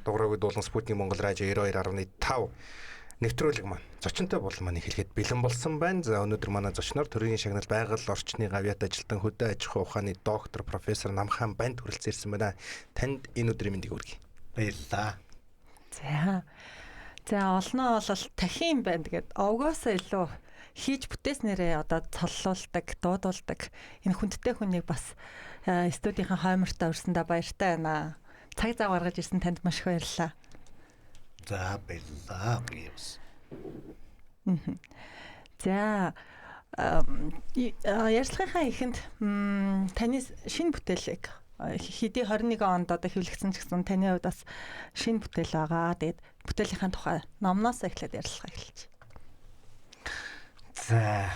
дугаарыг дуулан Спутник Монгол радио 92.5 нэвтрүүлэг маань зочинтой болманы хэлгээд бэлэн болсон байна. За өнөөдөр манай зочноор төрийн шагнал байгаль орчны гавьяат ажилтан хөдөө аж ахуй ухааны доктор профессор Намхан Банд хүрэлцэн ирсэн байна. Танд энэ өдрийн мэндийг хүргэе. Баярлалаа. За олноо бол тахин банд гэдэг овгоосоо илүү хийж бүтээснээрээ одоо цоллуулдаг, дуудуулдаг энэ хүндтэй хүнийг бас студийнхаа хоймортоо өрсөндөө баяртай байна. Цаг зав гаргаж ирсэн танд маш их баярлалаа. За баярлалаа. За ярилцлагынхаа эхэнд таны шинэ бүтээлийг хэдий 21 онд одоо хэвлэгдсэн ч гэсэн таны хувьд бас шинэ бүтээл байгаа. Тэгээд бүтээлийнхаа тухай номноос эхлээд ярилцлага эхэлж. За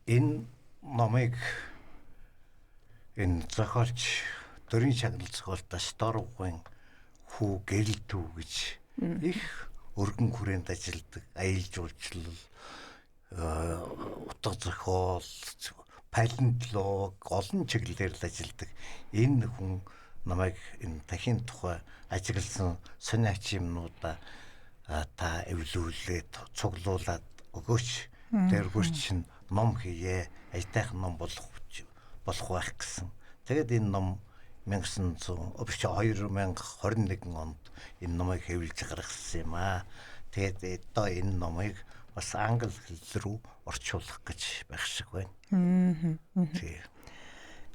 энэ номыг энэ зохиолч төрийн шагнал зохиолтой Шторвгийн хүү Гэрэл Төв гэж их өргөн хүрээнд ажилладаг аялал жуулчлал утга зохиол палеонтолог олон чиглэлээр л ажилладаг энэ хүн намайг энэ тахин тухай ажигласан сони ачимнуудаа та эвлүүлээд цуглуулад өгөөч тэргүүр чинь ном хийе аятайхан ном болох байх гэсэн. Тэгээд энэ ном 2021 онд энэ номыг хэвлэж гаргасан юм аа. Тэгээд одоо энэ номыг бас англи хэл рүү орчуулах гэж байх шиг байна.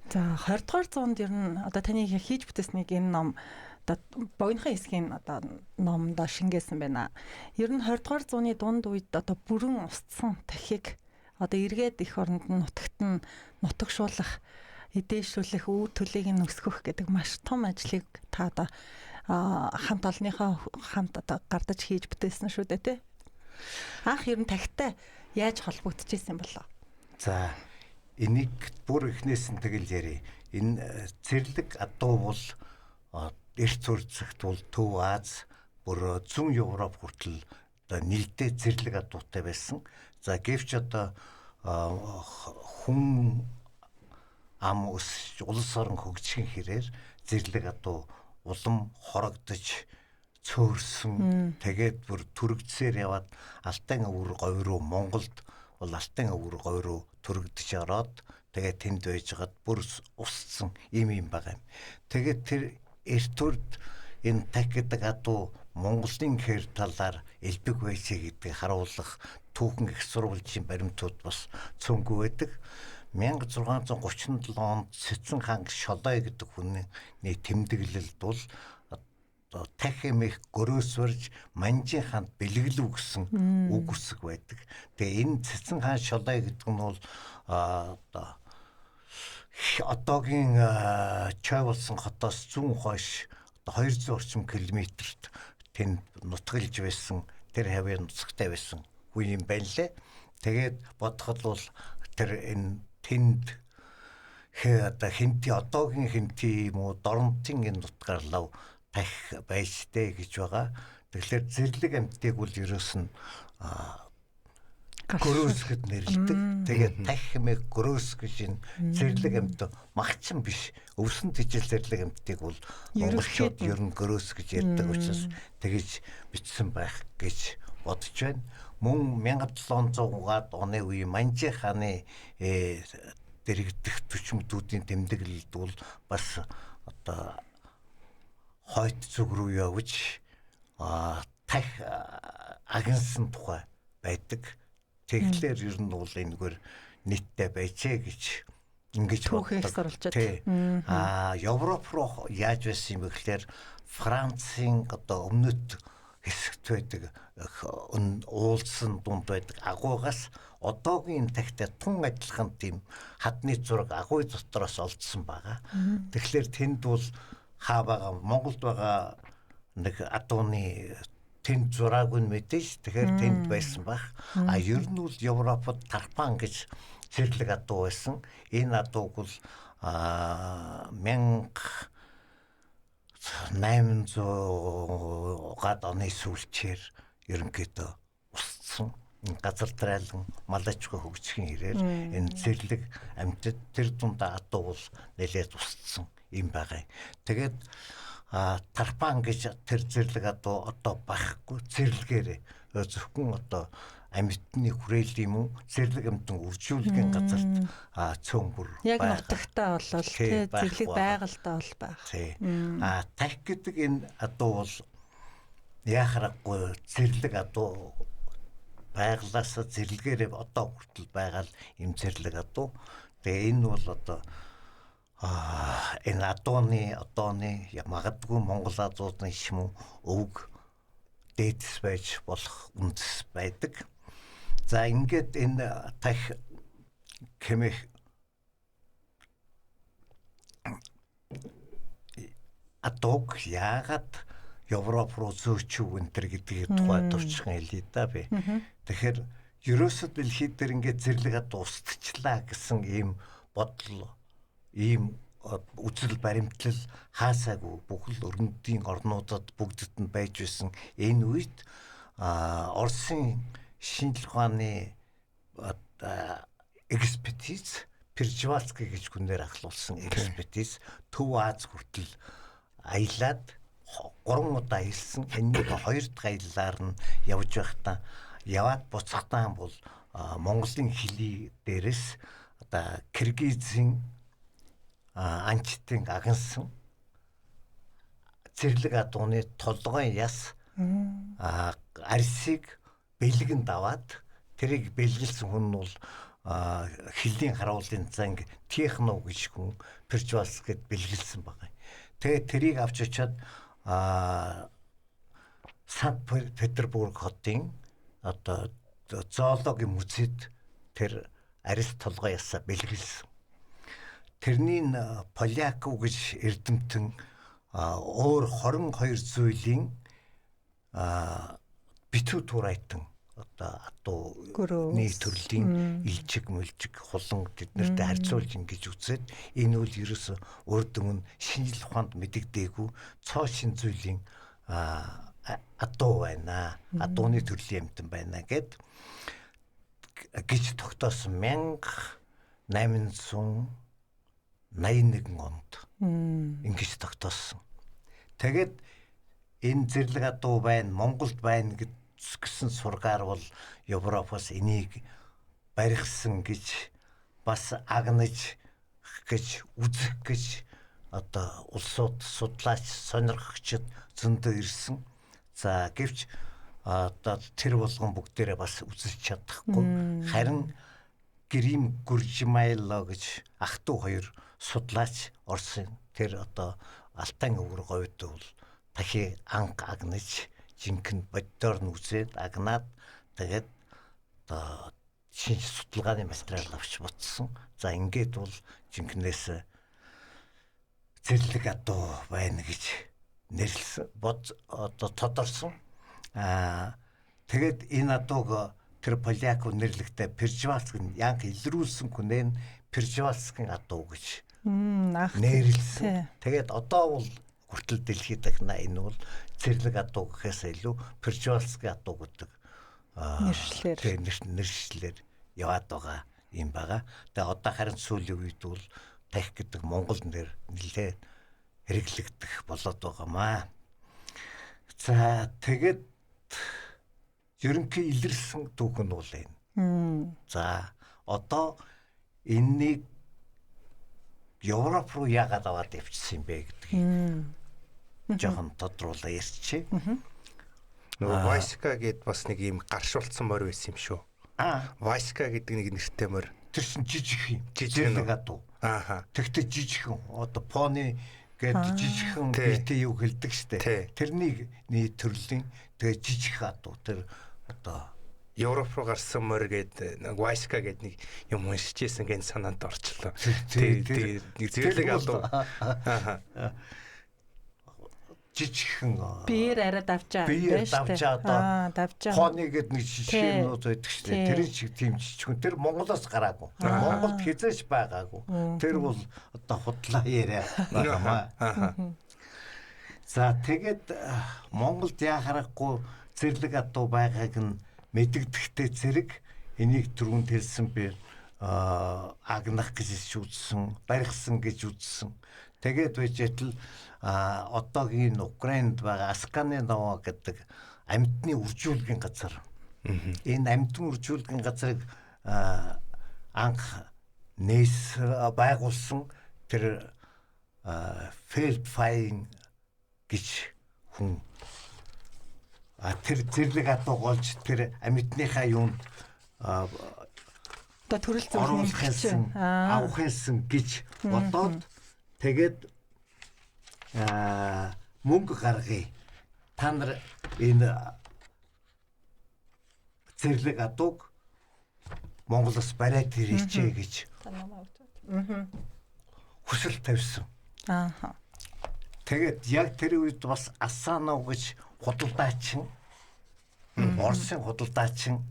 За 20 дугаар зуунд ер нь одоо таны хийж бүтээснийг энэ ном одоо богинохон хэсгийн одоо номдоо шингээсэн байна. Ер нь 20 дугаар зууны дунд үед одоо бүрэн устсан тахиг одоо эргээд эх оронд нь нутагт нь нутагшуулах, эдээшүүлэх, үе төлийг нь өсгөх гэдэг маш том ажлыг та одоо хамт олонныхоо хамт одоо гардаж хийж бүтээсэн шүү дээ тий. Анх ер нь тахтай яаж холбогдчихсэн болоо? За энийг бүр эхнээс нь тэгэл ярив. Энэ цэрлэг адуу бол эрт зурцагт бол Төв Аз бүр зүүн Европ хүртэл одоо нэлээд цэрлэг адуутай байсан. За гэвч одоо хүн ам өсч улс орон хөгжихийн хэрээр зэрлэг адуу улам хорогдож цөөрсөн. Тэгээд бүр түрэгдсээр яваад Алтан өвөр говь руу Монголд бол Алтан өвөр говь руу түрэгдэж ороод тэгээд тэнд байжгаад бүр усцсан юм байгаа юм. Тэгээд тэр эртүрд энэ тах гэдэг адуу Монголын хэр талаар элбэг байшаа гэдгийг харуулах түүхэн их сурвалжийн баримтууд бас цөөнгүй байдаг. 1637 онд Сэцэн хаан Шолой гэдэг хүний тэмдэглэлд бол тах эмэх гөрөөсвөрж Манжин хаанд бэлгэлв гэсэн үг үсэг байдаг. Тэгээ энэ Сэцэн хаан Шолой гэдэг нь бол одоогийн Чой болсон хотоос зүүн хойш 200 орчим километрт тэнд нутгалж байсан тэр хавийн нутагтай байсан хүн юм байна лээ. Тэгээд бодоход бол тэр энэ тэнд одоо хинти одоогийн хинти юм уу Доронтын энэ нутгаар лав тах байжтэй гэж байгаа. Тэгэхээр зэрлэг амьтдыг бол ерөөс нь гөрөөсгөд нэрлэдэг. Тэгээд тах хэмээх гөрөөс гэж энэ зэрлэг амьд магчин биш. Өвсөн тижил зэрлэг амьтдыг бол монголчууд ер нь гөрөөс гэж ярьдаг учраас тэгэж бичсэн байх гэж бодож байна. Мөн 1700-аад оны үеийн Манжин хааны дэрэгдэх төчмөдүүдийн тэмдэглэлд бол бас одоо хойд зүг рүү явж тах агнсан тухай байдаг. Тэгэхээр ер нь бол энэгээр нийтдээ байжээ гэж ингэж боддог. Европ руу яаж байсан юм бэ гэхээр Францын одоо өмнөд хэсэгт байдаг уулсан дунд байдаг агуугаас одоогийн тахтай тун адилхан тийм хадны зураг агуй дотроос олдсон байгаа. Тэгэхээр тэнд бол хаа байгаа Монголд байгаа нэг адууны тэнд зураг нь мэдээж тэгэхээр тэнд байсан байх. Ер нь бол Европод Тарпан гэж зэрлэг адуу байсан. Энэ адууг бол 1800-аад оны сүүлчээр ерөнхийдөө усцсан. Газар тариалан малажгүй хөгжихийн хэрээр энэ зэрлэг амьтад тэр дундаа адуу бол нэлээд усцсан юм байгаа. Тэгээд тарпан гэж тэр зэрлэг одоо байхгүй зэрлэгээр зөвхөн одоо амьтны хүрээлэл юм уу зэрлэг амьтан үржүүлгийн газарт цөөн бүр яг нутагтаа болол тий зэрлэг байгальтай бол байх. Тах гэдэг энэ адуу бол яхарахгүй зэрлэг адуу байглаас зэрлэгээр одоо хүртэл байгаа юм зэрлэг адуу. Тэгээ энэ бол одоо энэ одооны магадгүй Монгол азуудны шим өвг дээдс байж болох үндэс байдаг. За ингээд энэ тах хэмээх адууг яагаад Европ руу зөөчөв энтер гэдгийг тухайд товчхон хэлье да би. Тэгэхээр ерөөсөө дэлхийд дээр ингээд зэрлэг адуу устчлаа гэсэн ийм бодол, ийм үзэл баримтлал хаасаагүй бүхэл өргөдлийн орнуудад бүгдд нь байж байсан энэ үед Оросын шинжлэх ухааны экспертиз Пржевальский гэж хүнээр ахлуулсан экспертиз Төв Аз хүртэл аялаад 3 удаа аялсан. Энэний 2 дахь аяллаар нь явж байхдаа яваад буцахтаа бол Монголын хилий дээрээс одоо Киргизийн анчтын агнсан зэрлэг адууны толгойн яс арсыг бэлгэнд аваад тэрийг бэлгэлсэн хүн бол хилийн харуулын занг техно гэж хүн Пржевальскийд бэлгэлсэн байгаа. Тэгээ тэрийг авч очиад Санкт-Петербург хотын одоо зоологийн музейд тэр арис толгой ясаа бэлгэлсэн. Тэрний Поляков гэж эрдэмтэн өөр 22 зүйлийн битүү турайтан одоо адууны төрлийн илжиг мүлжиг хулан тэднэртэй харьцуулж ингэж үзээд энэ үл ерөөсө урд өмнө шинжлэх ухаанд мэдэгдээгүй цоо шин зүйлийн адуу байна. Адууны төрлийн амьтан байна гэж тогтоосон 1881 онд ингэж тогтоосон. Тэгээд энэ зэрлэг адуу байна, Монголд байна гэсэн сургаар бол Европоос энийг барихсан гэж бас агнаж гэж үзэх гэж одоо улсууд судлаач сонирхогчд зөндөө ирсэн. За гэвч одоо тэр болгон бүгдээрээ бас үзэж чадахгүй. Харин Грим Гуржимайло гэж ах トゥ хоёр судлаач Оросын тэр одоо Алтан өвөр говьд бол дахи анх агнаж жинхэнэ боддоор нь үзээд агнаад тэгээд одоо шинж судалгааны материал авч буцсан. За ингээд бол жинхнээс зэрлэг адуу байна гэж нэрлсэн одоо тодорсон. Тэгээд энэ адууг тэр Поляков нэрлэхдээ Пржевальский яг илрүүлсэн хүнээ Пржевальскийн адуу гэж нэрлсэн. Тэгээд одоо бол хүртэл дэлхийд дахна энэ бол зэрлэг адуу гэхээс илүү Пржевальский адуу гэдэг нэршлэлээр яваад байгаа юм байгаа. Тэгээ одоо харин сүүлийн үед бол тах гэдэг монгол нэр нэлээд хэрэглэгдэх болоод байгаамаа. За тэгээд ерөнхий илэрсэн түүх нь бол энэ. За одоо энэнийг Европ руу яагаад аваад явчихсан юм бэ гэдгийг жоохон тодруулаа ярьчих. Нөгөө Вайска гэд бас нэг юм гаршуулсан морь байсан юм шүү. Вайска гэдэг нэг нэртэй морь. Тэр чинь жижиг юм. Жижиг адуу. Тэгтээ жижигхэн одоо пони гэдэг жижигхэн битээ юу хэлдэг штэ. Тэрний төрлийн тэгээ жижиг адуу тэр одоо Европ руу гарсан морь гэдэг нэг Вайска гэдэг нэг юм уншижсэн гэн санаанд орчлоо. Тэг нэг зэрлэг адуу. Жижигхэн биеэр араад авчаа. Биеэр давчаа одоо давчаа. Пони гэдэг нэг жишээнүүд байдаг шүү дээ. Тэр шиг тийм жижигхэн. Тэр Монголоос гараагүй. Монголд хязгаарч байгаагүй. Тэр бол одоо худлаа яриа байгаамаа. За тэгээд Монголд яхарахгүй зэрлэг адуу байгааг нь мэдэгдэхтэй зэрэг энийг түрүүнд хэлсэн би агнах гэж үзсэн, барихсан гэж үзсэн. Тэгээд bijтэл одоогийн Украинд байгаа Асканинова гэдэг амьтны үржүүлгийн газар. Энэ амьтны үржүүлгийн газрыг анх нээс байгуулсан тэр Feldfein гэж хүн тэр зэрлэг адуу голж тэр амьтныхаа юунд одоо төрөл зөвлөсөн авахсан гэж бодоод тэгээд мөнгө гаргая. Та нар энэ зэрлэг адууг Монголоос бариад ирээчээ гэж хүсэл тавьсан. Тэгээд яг тэр үед бас Асанов гэж худалдаачин Орсын худалдаачин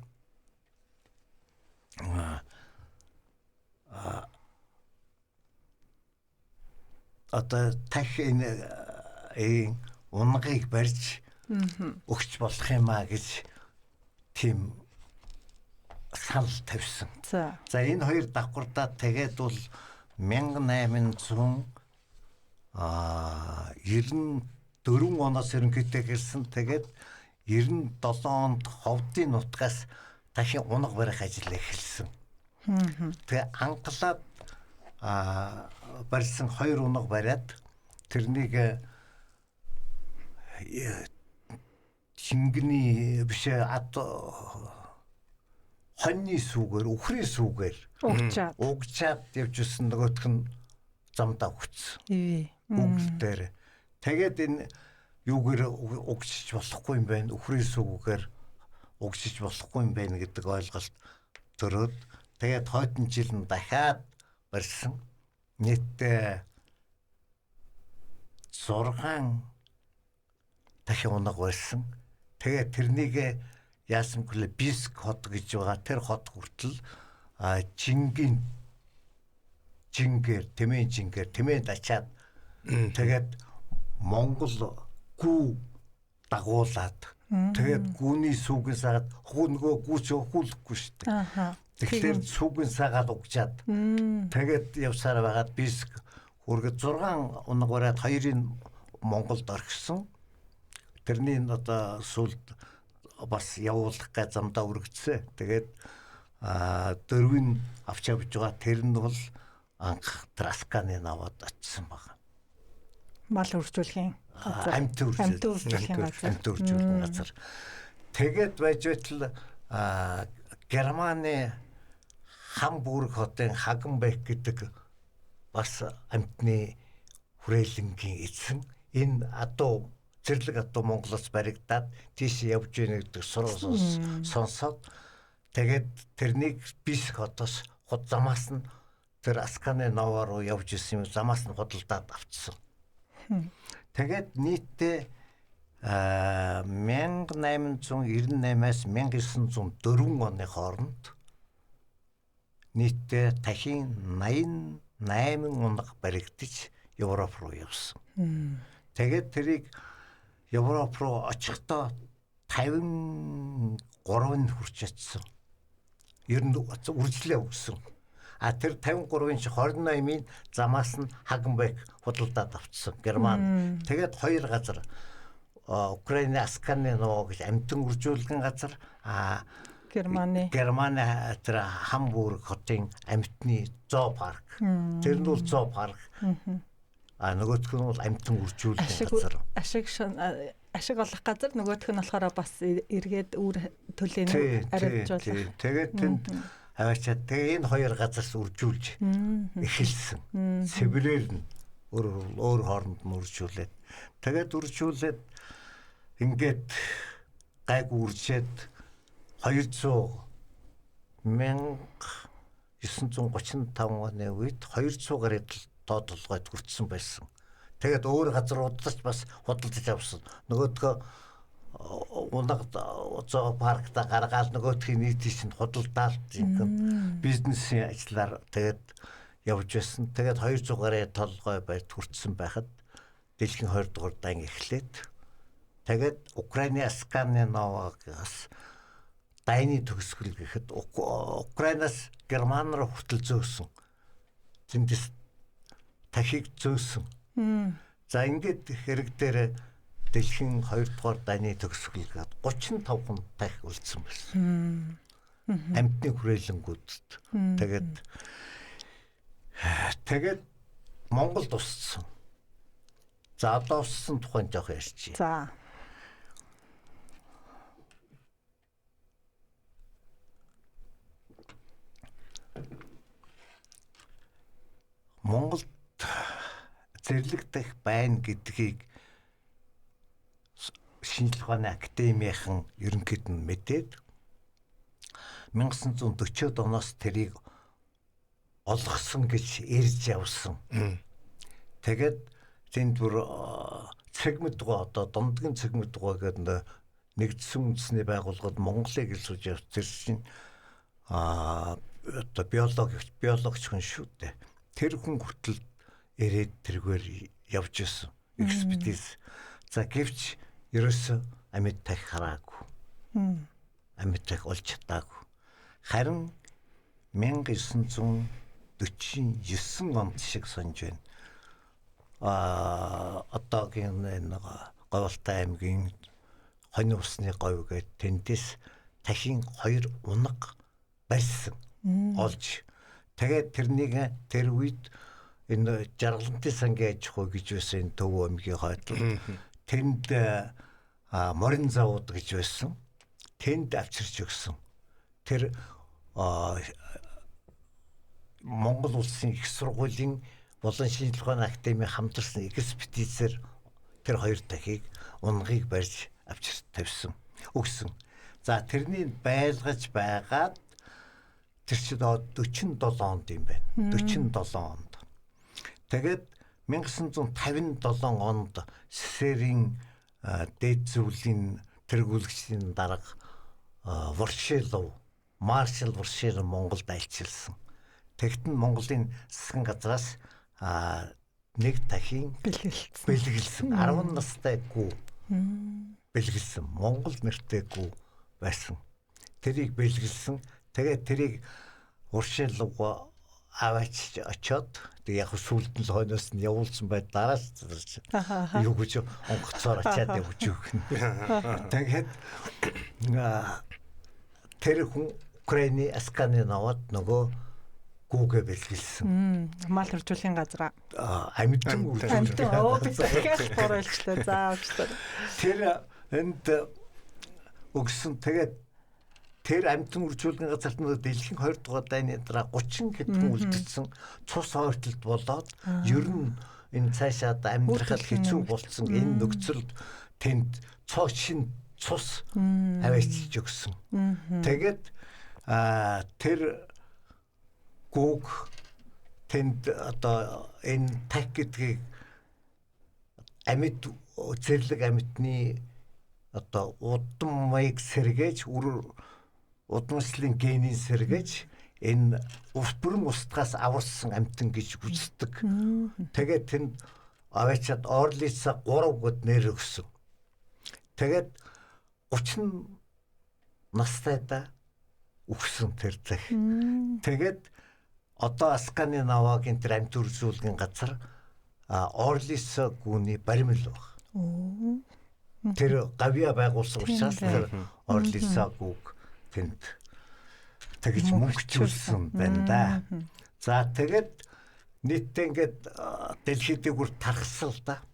одоо тах энэ унгыг барьж өгч болох юм а гэж тийм санал тавьсан. За энэ хоёр давхардаа тэгээд бол 1894 оноос ерөнхийдөө хэлсэн. Тэгээд 97 онд ховдын нутгаас дахин унаг барих ажил эхэлсэн. Тэгээ анхлаад барьсан 2 унаг бариад тэрнийг шингэний биш хоньны сүгээр, үхрийн сүгээр угчаад явж исэн нөгөөх нь замдаа өгцсөн. Үгэл дээр. Тэгээд энэ юугээр угчиж болохгүй юм байна. Үхрийн сүгээр угчиж болохгүй юм байна гэдэг ойлголт төрөөд тэгээд хойдон жил нь дахиад барьсан. Нийтдээ 6 дахин унаг барьсан. Тэгээд тэрнийг яасан гэвэл Биск хот гэж байгаа. Тэр хот хүртэл тэмээ дачаад тэгээд Монгол гүү дагуулад тэгээд гүүний сүгэн сагаад нөгөө гүү ч хүүлэхгүй шүү дээ. Тэгэхээр сүгэн сагаад угчаад тэгээд явсаар байгаад Биск хүргээд 6 унаг бариад 2-ыг Монголд орхисон. Тэрний одоо сүлд бас явуулах гэж замдаа өргөцсөн. Тэгээд 4-ыг авч явж байгаа. Тэр нь бол анх Трасканы наваад очсон байна. Мал үржүүлэхийн газар. Амьд үржүүлэхийн газар. Тэгээд байж байтал Германы Хамбург хотын Хагенбек гэдэг бас амьтны хүрээлэнгийн эзэн энэ адуу зэрлэг адуу Монголоос баригдаад тийш явж ийнэ гэдэг сонсоод тэгээд тэрнийг Биск хотоос замаас нь тэр Асканинова руу явж исэн юм замаас нь худалдаад авчихсан. Тэгээд нийтдээ 1898-аас 1904 оны хооронд нийтдээ дахин 88 унаг баригдаж Европ руу явсан. Тэгээд тэрийг Европ руу очихдоо 53-нд хүрч чадсан. Ер нь үржлээ өгсөн. Тэр 53-ын 28-ыг замаас нь Хагенбек худалдаад авчихсан Герман. Тэгээд 2 газар Украины Асканинова гэж амьтан үржүүлгэн газар Германы тэр Хамбург хотын амьтны зоопарк. Тэр нь бол зоопарк. Нөгөөх нь бол амьтан үржүүлгэн газар. Ашиг олох газар, нөгөөх нь болохоор бас эргээд үр төлөний ариутжуулах. Тэгээд тэнд аваачаад тэгээ энэ 2 газарс үржүүлж эхэлсэн. Сэврээр нь өөр хооронд нь үржүүлээд тэгээд үржүүлээд ингээд гайг үржээд 1935 оны үед 200 гаруй тоо толгойд хүрсэн байсан. Тэгээд өөр газруудаас бас худалдаж авсан. Нөгөөдгөө унаг зоопаркта гаргаад нөгөөдхийн нийтийн худалдаалт юм бизнесийн ажлаар тэгээд явж байсан. Тэгээд 200 гаруй толгой барьд хүрсэн байхад дэлхийн 20 дугаар дан эхлээд тэгээд Украины Асканинавагаас дайны төгсгөл гэхэд Украинаас Герман руу хүртэл зөөсөн. Тэндээс тахиг зөөсөн. За ингээд хэрэг дээр дэлхийн 2 дугаар дайны төгсгөлгээд 35 хүн тах үлдсэн байсан. Амьтны хүрээлэнгүүдэд. Тэгээд Монголд уссан. За одоо уссан тухайн жоох ярьчих. За. Монголд зэрлэгдэх байна гэдгийг шинжлэх ухааны академийн ерөнхийд нь мэдээд 1940-од оноос тэрийг олгосон гэж ирж явсан. Тэгээд тэнд бүр цэгмэд дугаа одоо дундгийн цэгмэд дугаа гэдэг нэгдсэн үндэсний байгууллагад Монголыг илсүүлж явсан одоо биологч хүн шүү дээ. Тэр хүн хүртэл ирээд тэргээр явж исэн экспедиц. За гэвч ерөөсөө амьд тах хараагүй. Амьд тах олж чадаагүй. Харин 1949 онд шиг санаж байна. Одоогийн нэг Говьалтай аймгийн Хонь усны говь гээд тэндээс дахин 2 унаг барьсан. Олж. Тэгээд тэр үед энэ Жаргалантын сангийн аж ахуй гэж байсан Төв аймгийн хойдол тэнд морин завод гэж байсан. Тэнд авчирч өгсөн. Тэр Монгол улсын их сургуулийн болон шинжлэх ухааны академийн хамтарсан экспедицээр тэр 2 дахийг унгыг барьж авчирч тавьсан. Өгсөн. За тэрний байлгаж байгаад тэр чинь 47 онд юм байна. 47 онд. Тэгээд 1957 онд СССР-ийн дээд зөвлөлийн тэргүүлэгчдийн дарга Маршал Воршилов Монголд альчилсан. Тэгэхэд нь Монголын засгийн газраас нэг дахин бэлгэлсэн 10 настай гүү бэлгэлсэн. Монгол нэртэй гүү байсан. Тэрийг бэлгэлсэн. Тэгээд тэрийг Воршилов аваач очоод тэг яг сүлд нь хойноос нь явуулсан бай дараас юу гэж онгоцоор очиад явж өгнө. Тэгээд тэр хүн Украины Асканы наваад нөгөө гүүгээ бэлгэлсэн. Мал хуржуулахын газар амьтан дахиад боруулчлаа. Заавчлаа. Тэр энд өгсөн. Тэгээд тэр амьтан үржүүлгийн газарт нь дэлхийн 2 дугаар дайны дараа 30 хэдэн үлдсэн цус ойртолд болоод ер нь энэ цаашаа амьдрахад хэцүү болсон энэ нөхцөлд тэнд шин цус аваачиж өгсөн. Тэгээд тэр гүүг тэнд одоо энэ тах гэдгийг амьд зэрлэг амьтны одоо удам маяг сэргээж удамшлын генийн сэргээж энэ бүрэн устгаас аварсан амьтан гэж үздэг. Тэгээд тэнд аваачаад Орлица 3 гэд нэр өгсөн. Тэгээд 30 настайдаа өгсөн тэр зах. Тэгээд одоо Асканы наваагийн тэр амьд үржүүлгийн газар Орлица гүний баримл баг. Тэр гавья байгуулсан учраас тэр Орлица гүг тэнд тэгж мөнгөчүүлсэн байна да. За тэгээд нийтдээ ингээд дэлхийд бүр тархсал да.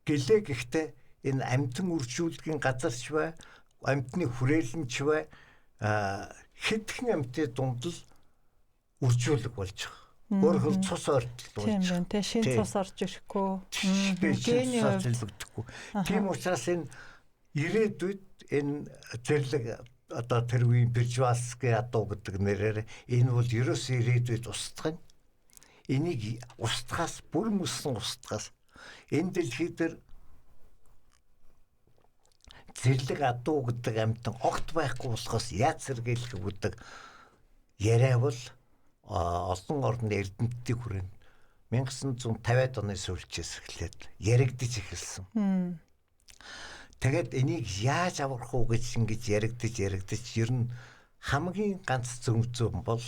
Гэлээ гэхдээ энэ амьтан үржүүлгийн газарч бай, амьтны хүрээлэнч бай хэдхэн амьтны дунд л үржүүлэг болж байгаа. Өөрөөр цус ойртол болж байгаа. Тийм шин цус орж ирэхгүй. Гений зөвлөгдөхгүй. Тийм учраас энэ ирээдүйд энэ зэрлэг одоо тэр үеийн биржвалский ядуу гэдэг нэрээр энэ бол ерөөсөө ирээдүйд устгах нь. Энийг устгахаас бүрэн өссөн устгахаас энэ дэлхий дээр зэрлэг адуу гэдэг амьтан огт байхгүй болохоос яаж сэргийлэх гэдэг яриа бол олон орны эрдэмтдийн хүрээнд 1950-аад оны сүүлчээс эхлээд яригдж эхэлсэн. Тэгээд энийг яаж аврах уу гэж ингэж яригдж ер нь хамгийн ганц зөв бол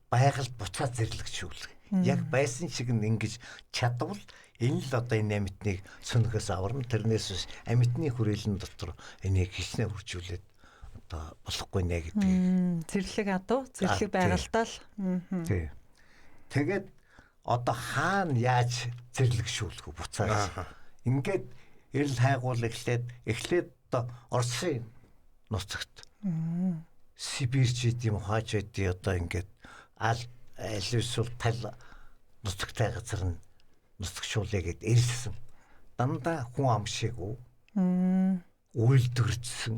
байгальд буцаад зэрлэгжүүлэх. Яг байсан шиг нь ингэж чадвал энэ л одоо энэ амьтныг сүнхээс аварна. Тэрнээс биш амьтны хүрээлэн дотор энийг хичнээн хуржуулээд одоо болохгүй нэ гэдэг. Зэрлэг адуу, зэрлэг байгальтаа л. Тий. Тэгээд одоо хаана яаж зэрлэгшүүлэх вэ буцаас. Ингээд эрэл хайгуул эхлээд одоо Оросын нууцагт. Сибирч гэдэм хаач байдгийг одоо ингээд аль эсвэл тал нутагтай газар нь нутагшуулъя гэд ирсэн. Дандаа хүн ам шиг үйлдвэрчсэн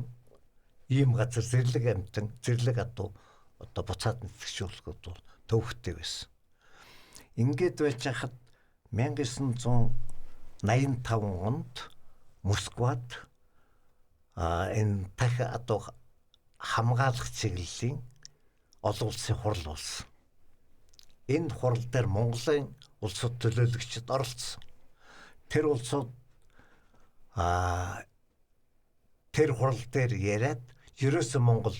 ийм газар зэрлэг амтан, зэрлэг адуу одоо буцаад нутагшуулахд бол төвхтэй байсан. Ингээд байж хахад 1985 онд Москвад энэ тах адуу хамгаалах чиглэлийн олон улсын хурал болсон. Энэ хурал дээр Монголын улсууд төлөөлөгчд оролцсон. Тэр улсууд тэр хурал дээр яриад ерөөсөө Монгол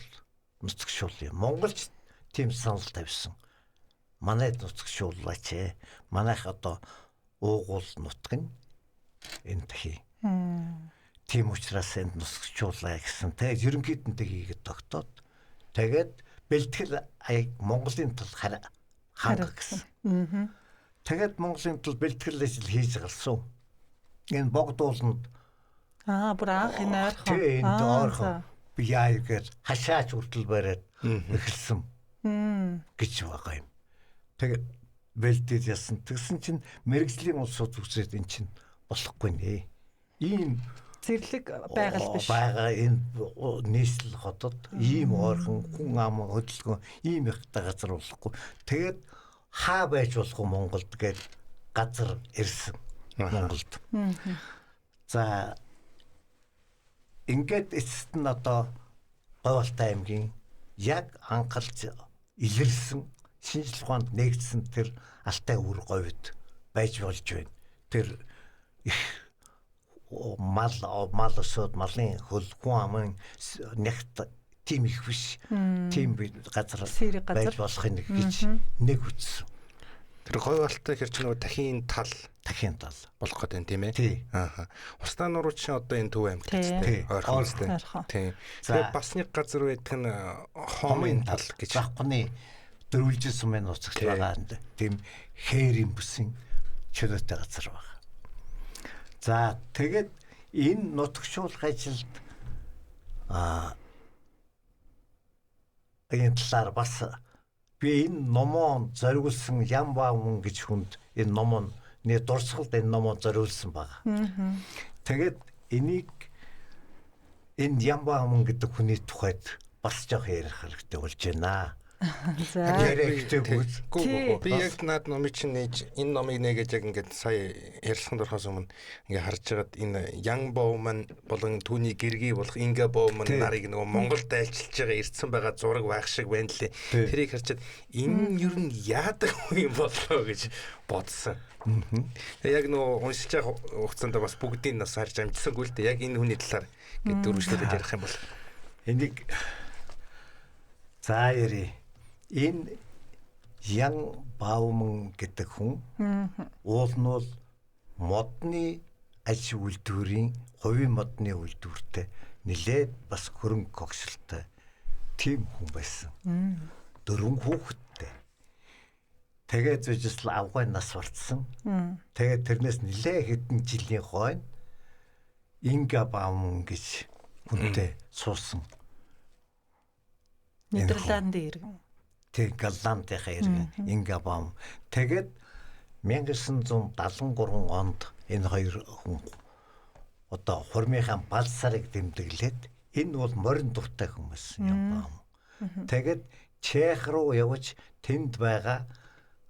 нутагшуулъя. Монголч тийм санал тавьсан. Манайд нутагшууллаач. Манайх одоо уугуул нутаг нь энэ тахи. Тийм учраас энд нутагшууллаа гэсэн. Тэгээд ерөнхийдөнтэй хийгээд тогтоод тэгээд бэлтгэл Монголын тул хангах гэсэн. Тэгээд Монголын тул бэлтгэл ажил хийж галсан. Энэ богдууланд Бүр анх энэ ойрхон. Тэгээд ойрхон би яагаад хашаач хүртэл бариад эхэлсэн гэж байгаа юм. Тэгээд бэлдээд ясан. Тэгсэн чинь мэрэгжлийн улсууд үзээд эн чинь болохгүй нэ. Ийм Зэрлэг байгаль биш. Бага энэ нийслэл хотод ийм ойрхон хүн ам хөдөлгөөн ийм ихтэй газар болохгүй. Тэгээд хаа байж болох вэ Монголд гээд газар ирсэн Монголд. За ингээд эцэст нь одоо Говьалтай аймгийн яг анхалж илэрсэн шинжлэх ухаанд нэгдсэн тэр Алтай өвөр говьд байж болж байна. Тэр их мал өсөд малын хөл хүн амын нэгт тийм их биш. Тийм газар байж болох нэг гэж нэг үтсэн. Тэр Говьалтай хэр ч нөгөө дахин тал болох гэдэг юм тийм ээ. Устаа нурууч чинь одоо энэ Төв аймагт тийм ойрхон тийм. Тэгээ бас нэг газар байдаг нь Хомын тал гэж. Багны дөрвөлжин сумын нууцагт байгаа тийм хээрийн бүсийн чөлөөтэй газар байна. За тэгээд энэ нутагшуулах ажилд энэ талаар бас би энэ номоо зориулсан Ямбаамун гэж хүнд энэ номоо дурсгалд энэ номоо зориулсан байгаа. Тэгээд энийг энэ Ямбаамун гэдэг хүний тухайд бас жоох ярих хэрэгтэй болж байна. За. Би яг над номыг чинь нээж энэ номыг нээгээд яг ингээд сая ярилцсан дөрхөөс өмнө ингээд харж байгаад энэ Ян Боуман болон түүний гэргий болох Инга Боуман нарыг нөгөө Монголд айлчилж байгаа ирсэн байгаа зураг байх шиг байна лээ. Тэрийг харчаад энэ юу н яадаг юм болоо гэж бодсон. Яг нөгөө уншиж байгаа хугацаанд бас бүгдийг нас харж амжсангүй л дээ. Яг энэ хүний талаар гэдэг дөрвөлжлөд ярих юм бол энийг за яри энэ Ян Боуман гэдэг хүн уул нь бол модны аж үйлдвэрийн хувийн модны үйлдвэртэй нэлээд бас хөрөнгө когшилтой тийм хүн байсан. 4 хүүхэдтэй. Тэгээд зөвжсөл авгай нас барцсан. Тэгээд тэрнээс нэлээд хэдэн жилийн хойно Инга Боуман гэж хүнтэй суусан. Нидерланд иргэн. Тэг Голландынхаа иргэн Инга Боуман. Тэгээд 1973 онд энэ хоёр хүн одоо хурмынхаа балсарыг дэмдэглээд энэ бол морин дуртай хүмүүс юм. Тэгээд Чех руу явж тэнд байгаа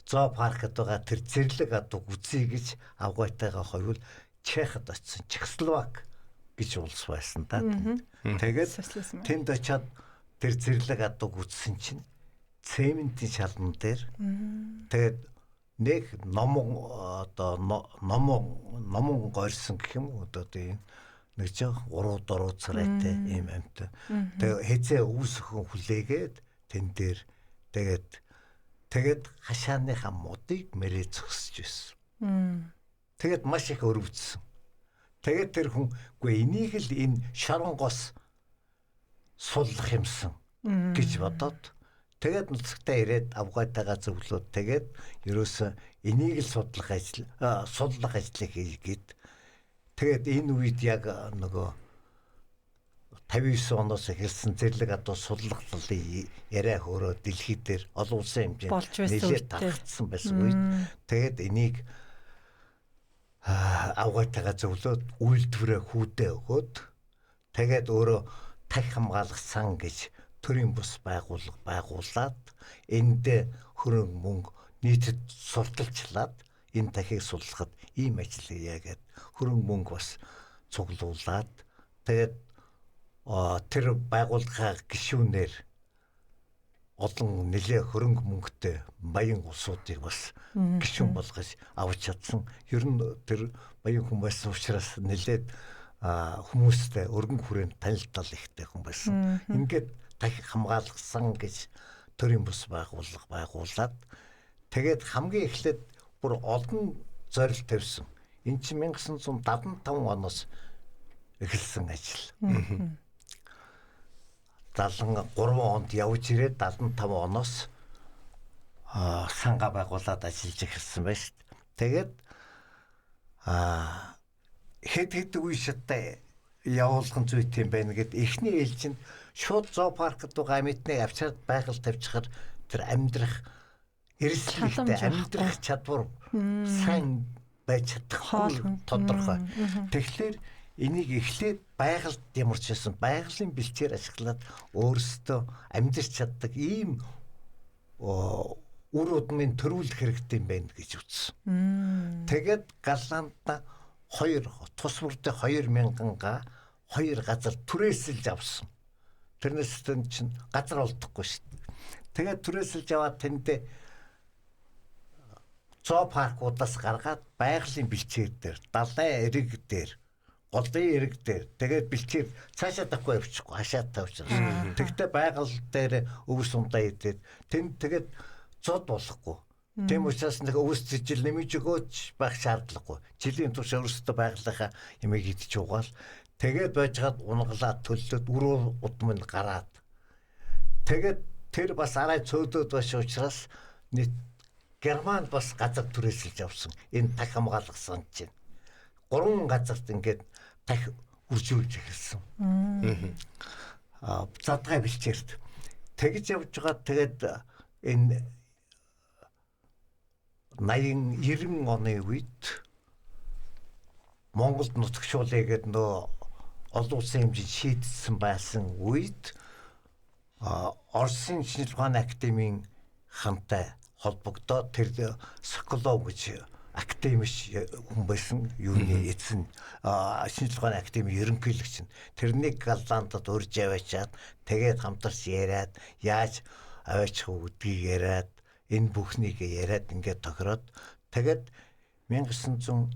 зоопаркт байгаа тэр зэрлэг адуу үзье гэж авгайтайгаа хоёул Чехад очсон. Чехословак гэж улс байсан та. Тэгээд тэнд очиад тэр зэрлэг адуу үзсэн чинь цементийн шалан дээр тэгээд нэг номон горьсон гэх юм уу одоо тийм нэг жоо 3-4 царайтай ийм амт. Тэгээд хэзээ үүсгэн хүлээгээд тэн дээр тэгээд Тэгээд хашааныхаа модыг мэрээ зогсож байсан. Тэгээд маш их өрөвдсөн. Тэгээд тэр хүн үгүй энийг л энэ шоронгоос суллах юмсан гэж бодоод тэгээд нутагтаа ирээд авгаатайгаа зөвлөөд тэгээд ерөөсөө энийг л суллах ажлыг хийгээд тэгээд энэ үед яг нөгөө 59 оноос эхэлсэн зэрлэг адуу суллахлалын яриа хөөрөө дэлхий дээр олон улсын хэмжээнд нэлээд тархацсан байсан үед тэгээд энийг авгаатайгаа зөвлөөд үйлдвэрээ хүүдээ өгөөд тэгээд өөрөө тахь хамгаалах сан гэж төрийн бус байгуулад энд хөрөнгө мөнгө нийтэд сурталчлаад энэ тахийг суллахад ийм ажил хийгээд хөрөнгө мөнгө бас цуглуулад тэгээд тэр байгууллагаа гишүүнээр олон нэлээ хөрөнгө мөнгөтэй баян улсуудыг бас гишүүн болгож авч чадсан. Ер нь тэр баян хүн байсан учраас нэлээд хүмүүстэй өргөн хүрээнд танилцал ихтэй хүн байсан. Ингээд тахиг хамгаалсан гэж төрийн бус байгуулад тэгээд хамгийн эхлээд бүр олон зорилт тавьсан. Энэ чинь 1975 оноос эхэлсэн ажил. 73 онд явж ирээд 75 оноос санга байгуулад ажиллаж эхэлсэн байна шүү дээ. Тэгээд хэд үе шаттай явуулган зүйт юм байна гэд эхний ээлжинд шууд зоопаркт байгаа амитныг авчирд байгаль тавьчихар тэр амьдрах эрсдэлтэй амьдрах чадвар сайн байж чадахгүй тодорхой. Тэгэхээр энийг эхлээд байгальд ямарч байсан байгалийн бэлчээр ашиглаад өөрсдөө амьдарч чаддаг ийм үр удмын төрүүлэх хэрэгтэй юм байна гэж үзсэн. Тэгээд Галланда тус бүрдээ 2000-га 2 газар түрээсэлж авсан. Тэрнээс чинь газар олдохгүй шүү дээ. Тэгээд түрээсэлж аваад тэндээ зоопаркуудаас гаргаад байгалийн бэлчээр дээр, далайн эрэг дээр, голын эрэг дээр тэгээд бэлчээр цаашаа тавихгүй явчихгүй хашаа тавьчихсан. Тэгтээ байгаль дээр өвс ундаа идээд тэнд тэгээд зод болохгүй. Тийм учраас нэг өвс зижил нэмж өгөөч байх шаардлагагүй. Жилийн турш өөрсдөө байгалийнхаа ямиг идэж угаал. Тэгээд байжгаад унгалаад төллөөд үр удам нь гараад. Тэгээд тэр бас арай цөөдөд байж учраас нийт Германд бас газар түрээсэлж авсан. Энэ тахь хамгаалгасан чинь 3 газарт ингээд тахь үржүүлж эхэлсэн. Задгай бэлчээрт. Тэгж явж байгаа тэгээд энэ 90 оны үед Монголд нутагшуулъя гэдэг нөө олон улсын хэмжээнд шийдсэн байсан үед Оросын шинжилгээ ухааны академийн хамтай холбогдоод тэр Соколов гэж академич хүн байсан юуны эзэн шинжилгээ ухааны академийн ерөнхийлөгч нь тэрнийг Галландад урьж аваачаад тэгээд хамтарч яриад яаж аваачих үгдгийг яриад энэ бүхнийг яриад ингээд тохироод тэгээд 1990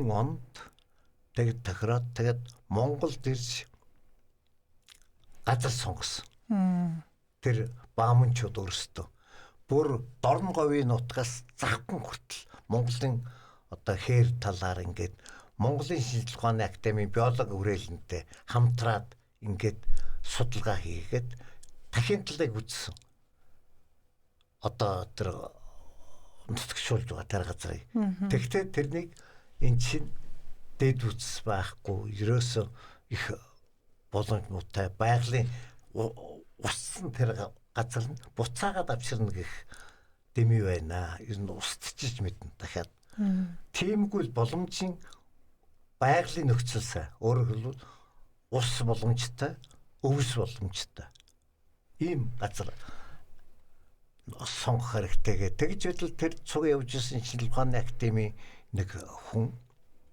онд тэгээд тохироод тэгээд Монголд ирж газар сонгосон. Тэр бааманчууд өөрсдөө бүр Дорн говийн нутгаас Завхан хүртэл Монголын одоо хээр талаар ингээд Монголын шинжилгээ ухааны академийн биологи хүрээлэнтэй хамтраад ингээд судалгаа хийгээд дахин талыг үзсэн. Одоо тэр нутагшуулж байгаа тэр газрыг. Тэгтээ тэрнийг эн чинь дэд үс байхгүй ерөөсөө их боломжтой байгалийн уссан тэр газар нь буцаагаад авчирна гэх дэми байна. Ер нь устчиж мэднэ дахиад. Тиймгүй боломжийн байгалийн нөхцөл сайн. Өөрөөр хэлбэл ус боломжтой, өвс боломжтой. Ийм газар сонгох хэрэгтэйгээ тэгж байтал тэр цуг явж исэн шинжилгээ ухааны академийн нэг хүн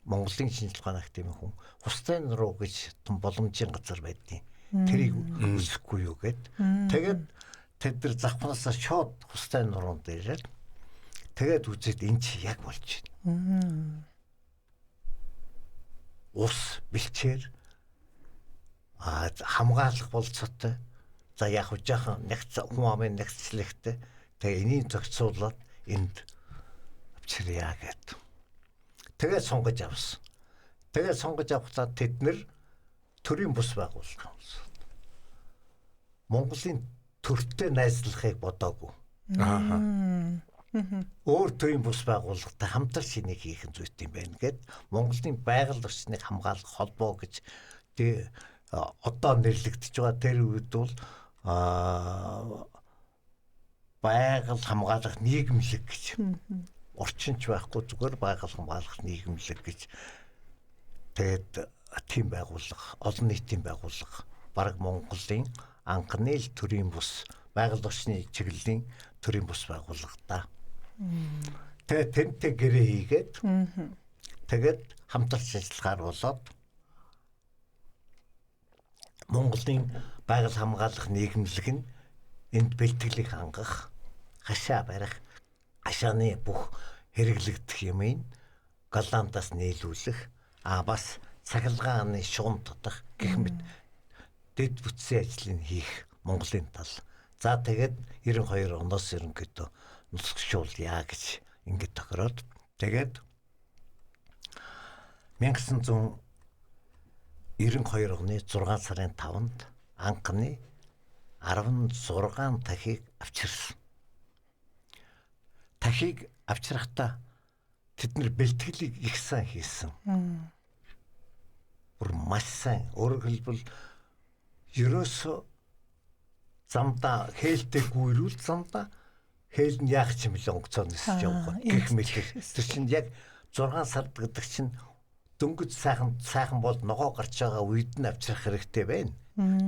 Монголын шинжилгээ ухааны академийн хүн Хустайн руу гэж том боломжийн газар байдیں۔ Тэрийг үзэхгүй юу гэд. Тэгээд тэд нар Завханасаа шууд Хустайн руунд ирээд тэгээд үзээд эн чи яг болж байна. Ус бэлчээр хамгаалах болцоотой За яг жоохон нэгц хүн амын нэгцлэгтэй. Тэгээ энийг зохицуулаад энд авчирья гэд. Тэгээ сонгож авсан. Тэгээ сонгож авахлаа тэд нэр төрийн бус байгууллага болсон. Монголын төртөө найзлахыг бодоогүй. Аа. Өөр төрийн бус байгууллагатай хамтарч энийг хийх нь зүйтэй юм байна гэд Монголын байгаль орчныг хамгаалах холбоо гэж одоо нэрлэгдэж байгаа. Тэр үед бол байгаль хамгаалах нийгэмлэг гэж орчинч байхгүй зүгээр байгаль хамгаалах нийгэмлэг гэж тэгээд тийм байгууллага, олон нийтийн байгууллага бараг Монголын анхны л төрийн бус байгаль орчны чиглэлийн төрийн бус байгууллага та. Тэгээд тэнтэй гэрээ хийгээд тэгээд хамтарч ажиллагаар болоод Монголын байгаль хамгаалах нийгэмлэг нь энд бэлтгэлийг хангах, хашаа барих, хашааны бүх хэрэглэгдэх юмыг Голландаас нийлүүлэх, бас цахилгааны шугам татах гэх мэт дэд бүтцийн ажлыг хийх Монголын тал. За тэгээд 92 оноос ерөнхийдөө нутагшуулъя гэж ингэж тохироод тэгээд 1992 оны 6 сарын 5-нд анхны 16 тахийг авчирсан. Тахийг авчрахдаа тэд нэр бэлтгэлийг их сайн хийсэн. Бүр маш сайн. Өөрөөр хэлбэл ерөөсө замдаа хээлтэй гүйрүүл замдаа хээл нь яах ч юм бэл онгоцоо нисэж явах гэх мэт. Тэр чинь яг 6 сард гэдэг чинь дөнгөж сайхан бол ногоо гарч байгаа үед нь авчрах хэрэгтэй байна.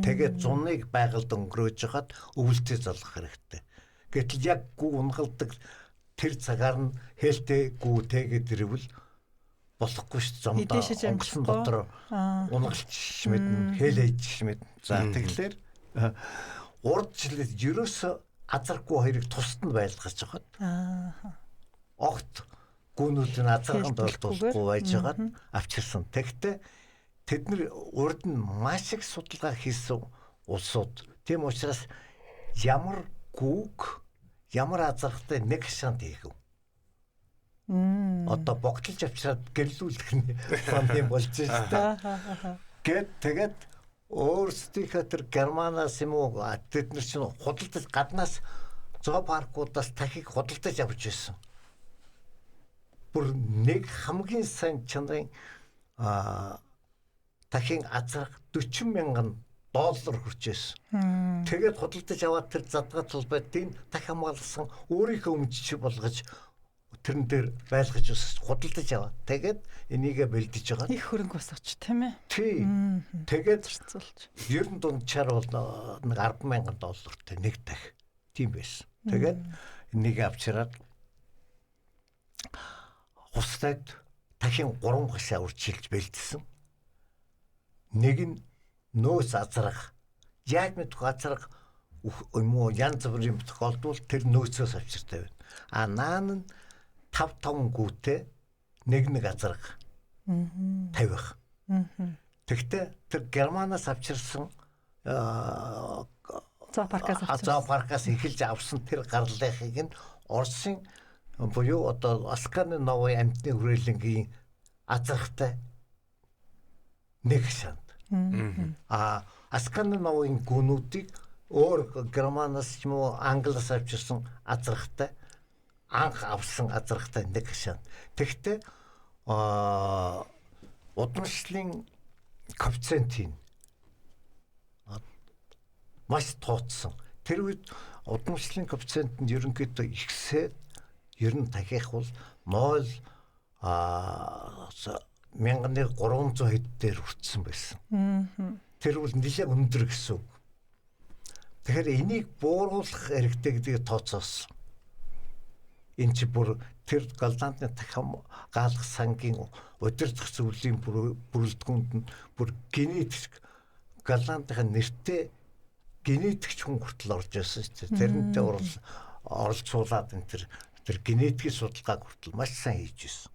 Тэгээд зуныг байгальд өнгөрөөж хагаад өвөлтөө залгах хэрэгтэй. Гэтэл яг гүү унгалдаг тэр цагаар нь хээлтэй гүү тэгээд ирвэл болохгүй шүү дээ. Зомдоо онгоцон дотор унгалч мэднэ, хээлэж мэднэ. За тэгэхээр урдчлал ерөөсө азаргүй хоёрыг тусад нь байлгаж хагаад огт гүнүүдийн азарганд олдуулахгүй байж хагаад авчирсан. Тэгэхдээ тэд нар урд нь маш их судалгаа хийсэн улсууд. Тийм учраас ямар гүүг ямар азаргатай нэг шант хийв. Одоо богтлж авчираад гэрлүүлэх нь юм болж байна. Гэт тэгээд өөрсдийнхөө тэр Германаас юм уу тэд нар чинь худалдаж гаднаас зоопаркуудаас тахиг худалдаж авч ирсэн. Бүр нэг хамгийн сайн чанарын тахин азарга $40,000 хүрчээсэн. Тэгээд худалдаж аваад тэр задгай толбойд тах хамгаалсан өөрийнхөө өмчч болгож тэрэн дээр байлгаж ус худалдаж аваад тэгээд энийгээ бэлдэж байгаа. Их хөрөнгө бас оч тийм ээ. Тий. Тэгээд зарцуулж. Ер нь дунджаар бол нэг $10,000 нэг тах. Тийм байсан. Тэгээд энийг авчираад хустад тахин 3 гашаа үржилж бэлдсэн. Нэг нь нөөц азарга. Яг мэдгүй азарга юм уу янз бүрийн тохиолдолд тэр нөөцөөс авчиртай байна. Наан нь 5 гүүтэй нэг азарга тавих. Тэгтээ тэр Германаас авчирсан зоопаркаас эхэлж авсан тэр гарлахыг нь Оросын буюу одоо Асканы новын амтны хүрээлэнгийн азаргатай нэг шанд. Асканы новын гүнүүдийг өөр Германаас ч юм уу Англиас авчирсан азаргатай анх авсан азаргатай нэг шанд. Тэгтээ удамшлын коэффициентийн маш тооцсон. Тэр үед удамшлын коэффициент нь ерөнхийдөө ихсээд ер нь дахиах бол 0.1300 хэд дээр хүрсэн байсан. Тэр бол нэлээд өндөр гэсэн үг. Тэгэхээр энийг бууруулах хэрэгтэй гэдгийг тооцоосон. Энэ чи бүр тэр Голландны хамгаалах сангийн удирдах зөвлөлийн бүрэлдэхүүнд нь бүр генетик Голландын нэртэй генетикч хүн хүртэл орж ирсэн шүү дээ. Тэрнтэй оролцуулаад энэ тэр генетикийн судалгааг хүртэл маш сайн хийж ирсэн.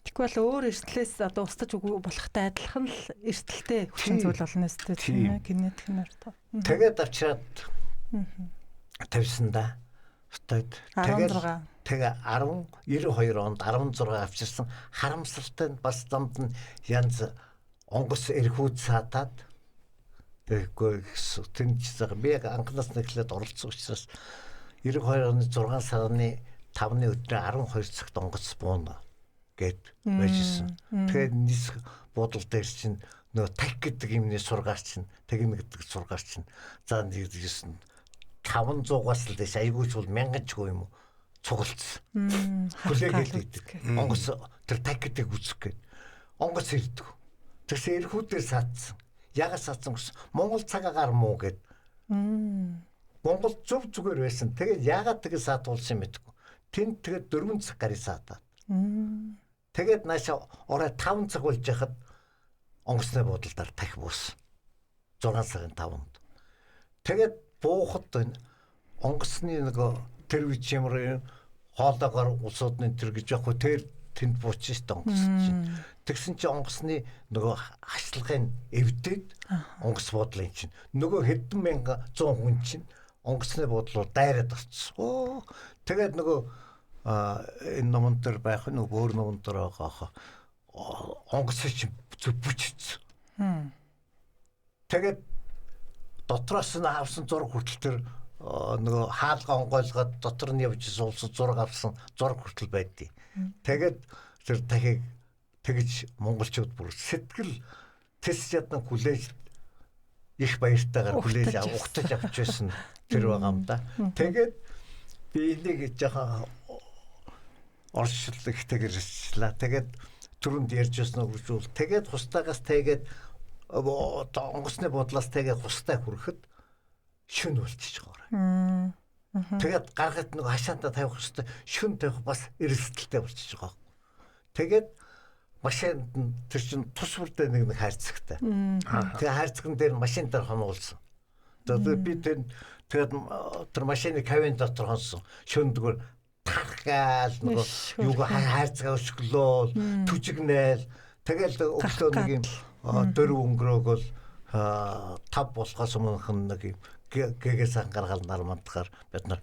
Тэгвэл өөр эрсдлээс одоо устж үгүй болохтай адилхан л эрсдэлтэй хүчин зүйл болно өстэй тийм ээ генетик нь орто. Тэгээд авчираад тавьсан да. Тэгээд 92 онд 16 авчирсан харамсалтай нь бас замд нь янз онгоц эрхүүд саатаад тэгэхгүй тэнцсэн би яг анхнаас нь эхлээд оролцсон учраас 92 оны 6 сарны 5-ны өдрөө 12 цагт онгоц бууна гэд байжсэн. Тэгээд нис бодол дээр чинь нөө таг гэдэг юмны сургаач чинь тэгнэ гэдэг сургаач чинь за нэгсэн 500-аас л дэш айгууч бол 1000 ч юм уу цугалцсан. Хүлээгээд идэг. Онгоц тэр таг гэдэг үсэх гээд онгоц ирдэг. Тэрс эрхүүдээр саадсан. Ягаад саадсан гэсэн Монгол цагаагаар муу гээд. Монгол зөв зүгээр байсан. Тэгээд ягаад тэгээ саадуулсан юм бэ? Тэнд тэгээд 4 цаг гарыг саадаад. Тэгээд наашаа орой 5 цаг болж яхад онгоцны буудалдаар тах буус. 6 цагийн 5-нд. Тэгээд буухад онгоцны нөгөө тэр үеч ямар хоолоогоор улсуудны тэр гэж яг хөө тэр тэнд буучих шүү дээ онгоц чинь. Тэгсэн чинь онгоцны нөгөө хашлахын эвдээд онгоц буудлын чинь нөгөө хэдэн мянга 100 хүн чинь онгоцны буудлууд дайраад орчихсон. Тэгээд нөгөө энэ номон дээр байх нь өөр номон дээр байгаа онгоц чинь зүг бүччихсэн. Тэгээд дотроос нь авсан зураг хүртэл тэр нөгөө хаалга онгойлгоод дотор нь явж суулсан зураг авсан зураг хүртэл байдیں۔ Тэгээд тэр дахиг тэгж монголчууд бүр сэтгэл тэс ядна хүлээж их баяртайгаар хүлээж ухтаж авч байсан тэр байгаа юм да. Тэгээд би энийг жоохон орчлол ихтэйгээр ирчлээ. Тэгээд түрүүнд ярьж байсан үгжүүл тэгээд хустаагаас тэгээд онгоцны буудлаас тэгээд хустай хүрэхэд шүн болчих жоогоор. Тэгээд гаргад нэг хашаантаа тавих хөстэй шүн тавих бас эрсдэлтэй болчих жоогоо. Тэгээд машинд тэр чин тус бүрдээ нэг хайрцагтай. Тэгээд хайрцагн дээр машин дээр хонуулсан. Тэгээд би тэгээд тэр машины кабин дотор хонсон. Шүн дгөр тархаал нөгөө юугаа хайрцгаа өсгөлөө түжигнээл тэгэл өглөө нэг юм дөрөв өнгөрөөгөл 5 болохоос өмнөх нэг юм гэгээс ангаргаал нармантгаар бид нар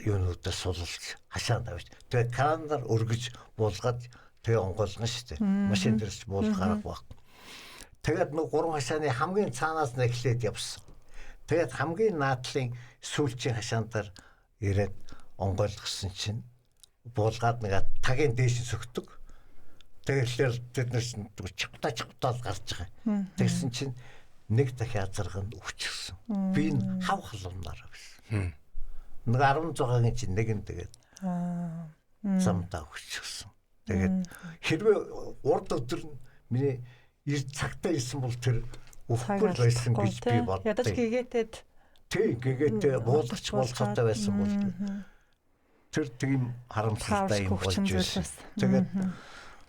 юунуудаас сулж хашаанд авч тэгээ канаар өргөж буулгаад тэгээ онгойлгон штэ машин дээрч буулгаар баг. Тэгээд нэг 3 хашааны хамгийн цаанаас нь эхлээд явсан. Тэгээд хамгийн наадлын сүүлчийн хашаантаар ирээд онгойлгосон чинь буулгаад нэг тагийн дээш сөгдөг. Тэгэхээр бид нар чавтаа гарч байгаа. Тэгсэн чинь нэг дахин азарганд өвчихсэн. Би энэ хав халуунаар байсан. Нэг 16-гийн чинь нэг нь тэгээд замдаа өвчихсэн. Тэгээд хэрвээ урд өдөр нь миний цагтаа ирсэн бол тэр өвхгүй байсан гэж би боддог. Ядаж гэгээтэд гэгээтэй буулгач болохтой байсан бол тэр тийм харамсалтай юм болж байсан. Тэгээд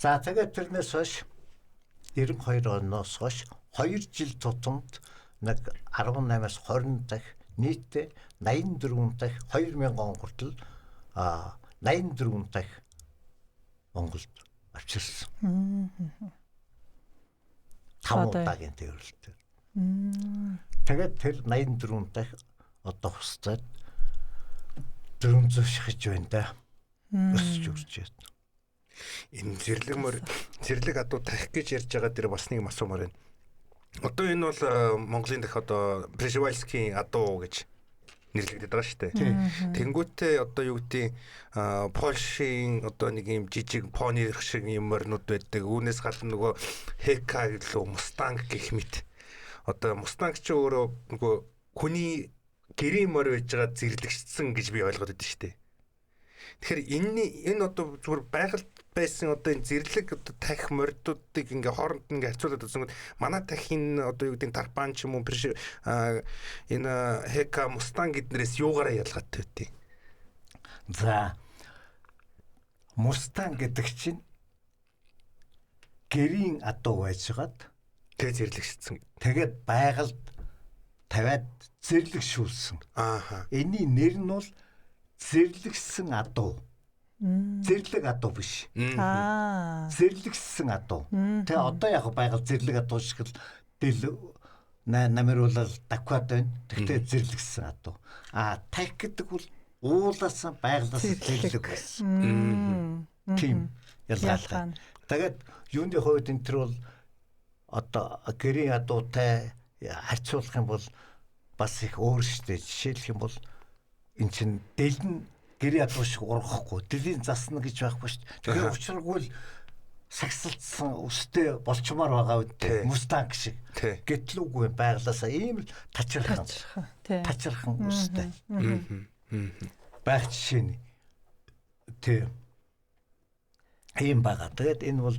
за тэгээд тэрнээс хойш 92 оноос хойш 2 жил тутамд нэг 18-аас 20 дахь нийтдээ 84 дахь 2000 он хүртэл 84 дахь Монголд авчирсан. 5 удаагийн тэрэлтээр. Тэгээд тэр 84 дахь одоо хусдаад 400 шихэж байна да. Өсөж үрж байна. Энэ зэрлэг адуу тахих гэж ярьж байгаа дээр бас нэг асуумаар байна. Одоо энэ бол Монголын дэх одоо Пржевальскийн адуу гэж нэрлэгдээд байгаа шүү дээ. Тэнгүүтээ одоо юу гэдэг Польшийн одоо нэг юм жижиг пони шиг юмрнууд байдаг. Үүнээс гадна нөгөө Хека гэлөө Мустанг гэх мэт. Одоо Мустанг ч өөрөө нөгөө хүний гэрийн морь байж байгаа зэрлэгчсэн гэж би ойлгоод байдаг шүү дээ. Тэгэхээр энэ одоо зүгээр байгальд байсан одоо энэ зэрлэг одоо тахих морьдуудыг ингээ хооронд ингээ харьцуулаад үзсэн. Манай тахийн одоо юу гэдэг тарпан ч юм уу энэ Хека Мустанг гэднээс юугаараа ялгаатай вэ? За Мустанг гэдэг чинь гэрийн адуу байжгаад тэгээ зэрлэгчсэн. Тэгээд байгальд тавиад зэрлэгшүүлсэн. Ааха. Энийн нэр нь бол зэрлэгсэн адуу Зэрлэг адуу биш. Зэрлэгсэн адуу. Тэгээ одоо яг байгаль зэрлэг адуу шиг л дэл намируулал даквад байна. Тэгтээ зэрлэгсэн адуу. Тах гэдэг бол уулаас байгалаас зэрлэг байсан. Тийм ялгаалтай. Тэгээд юуны хувьд энэ төр бол одоо гэрийн адуутай харьцуулах юм бол бас их өөр штэ. Жишээлх юм бол эн чин дэлн гэрийн адуу шиг ургахгүй, дэлийн засна гэж байхгүй шүү дээ. Тэгэхээр учиргүй л сагсалтсан өстэй болчмоор байгаа үедээ мустанг шиг. Гэтлүүгүй байглаасаа ийм л тачирхан өстэй. Байх жишээ нь тийм ийм байгаа. Тэгээд энэ бол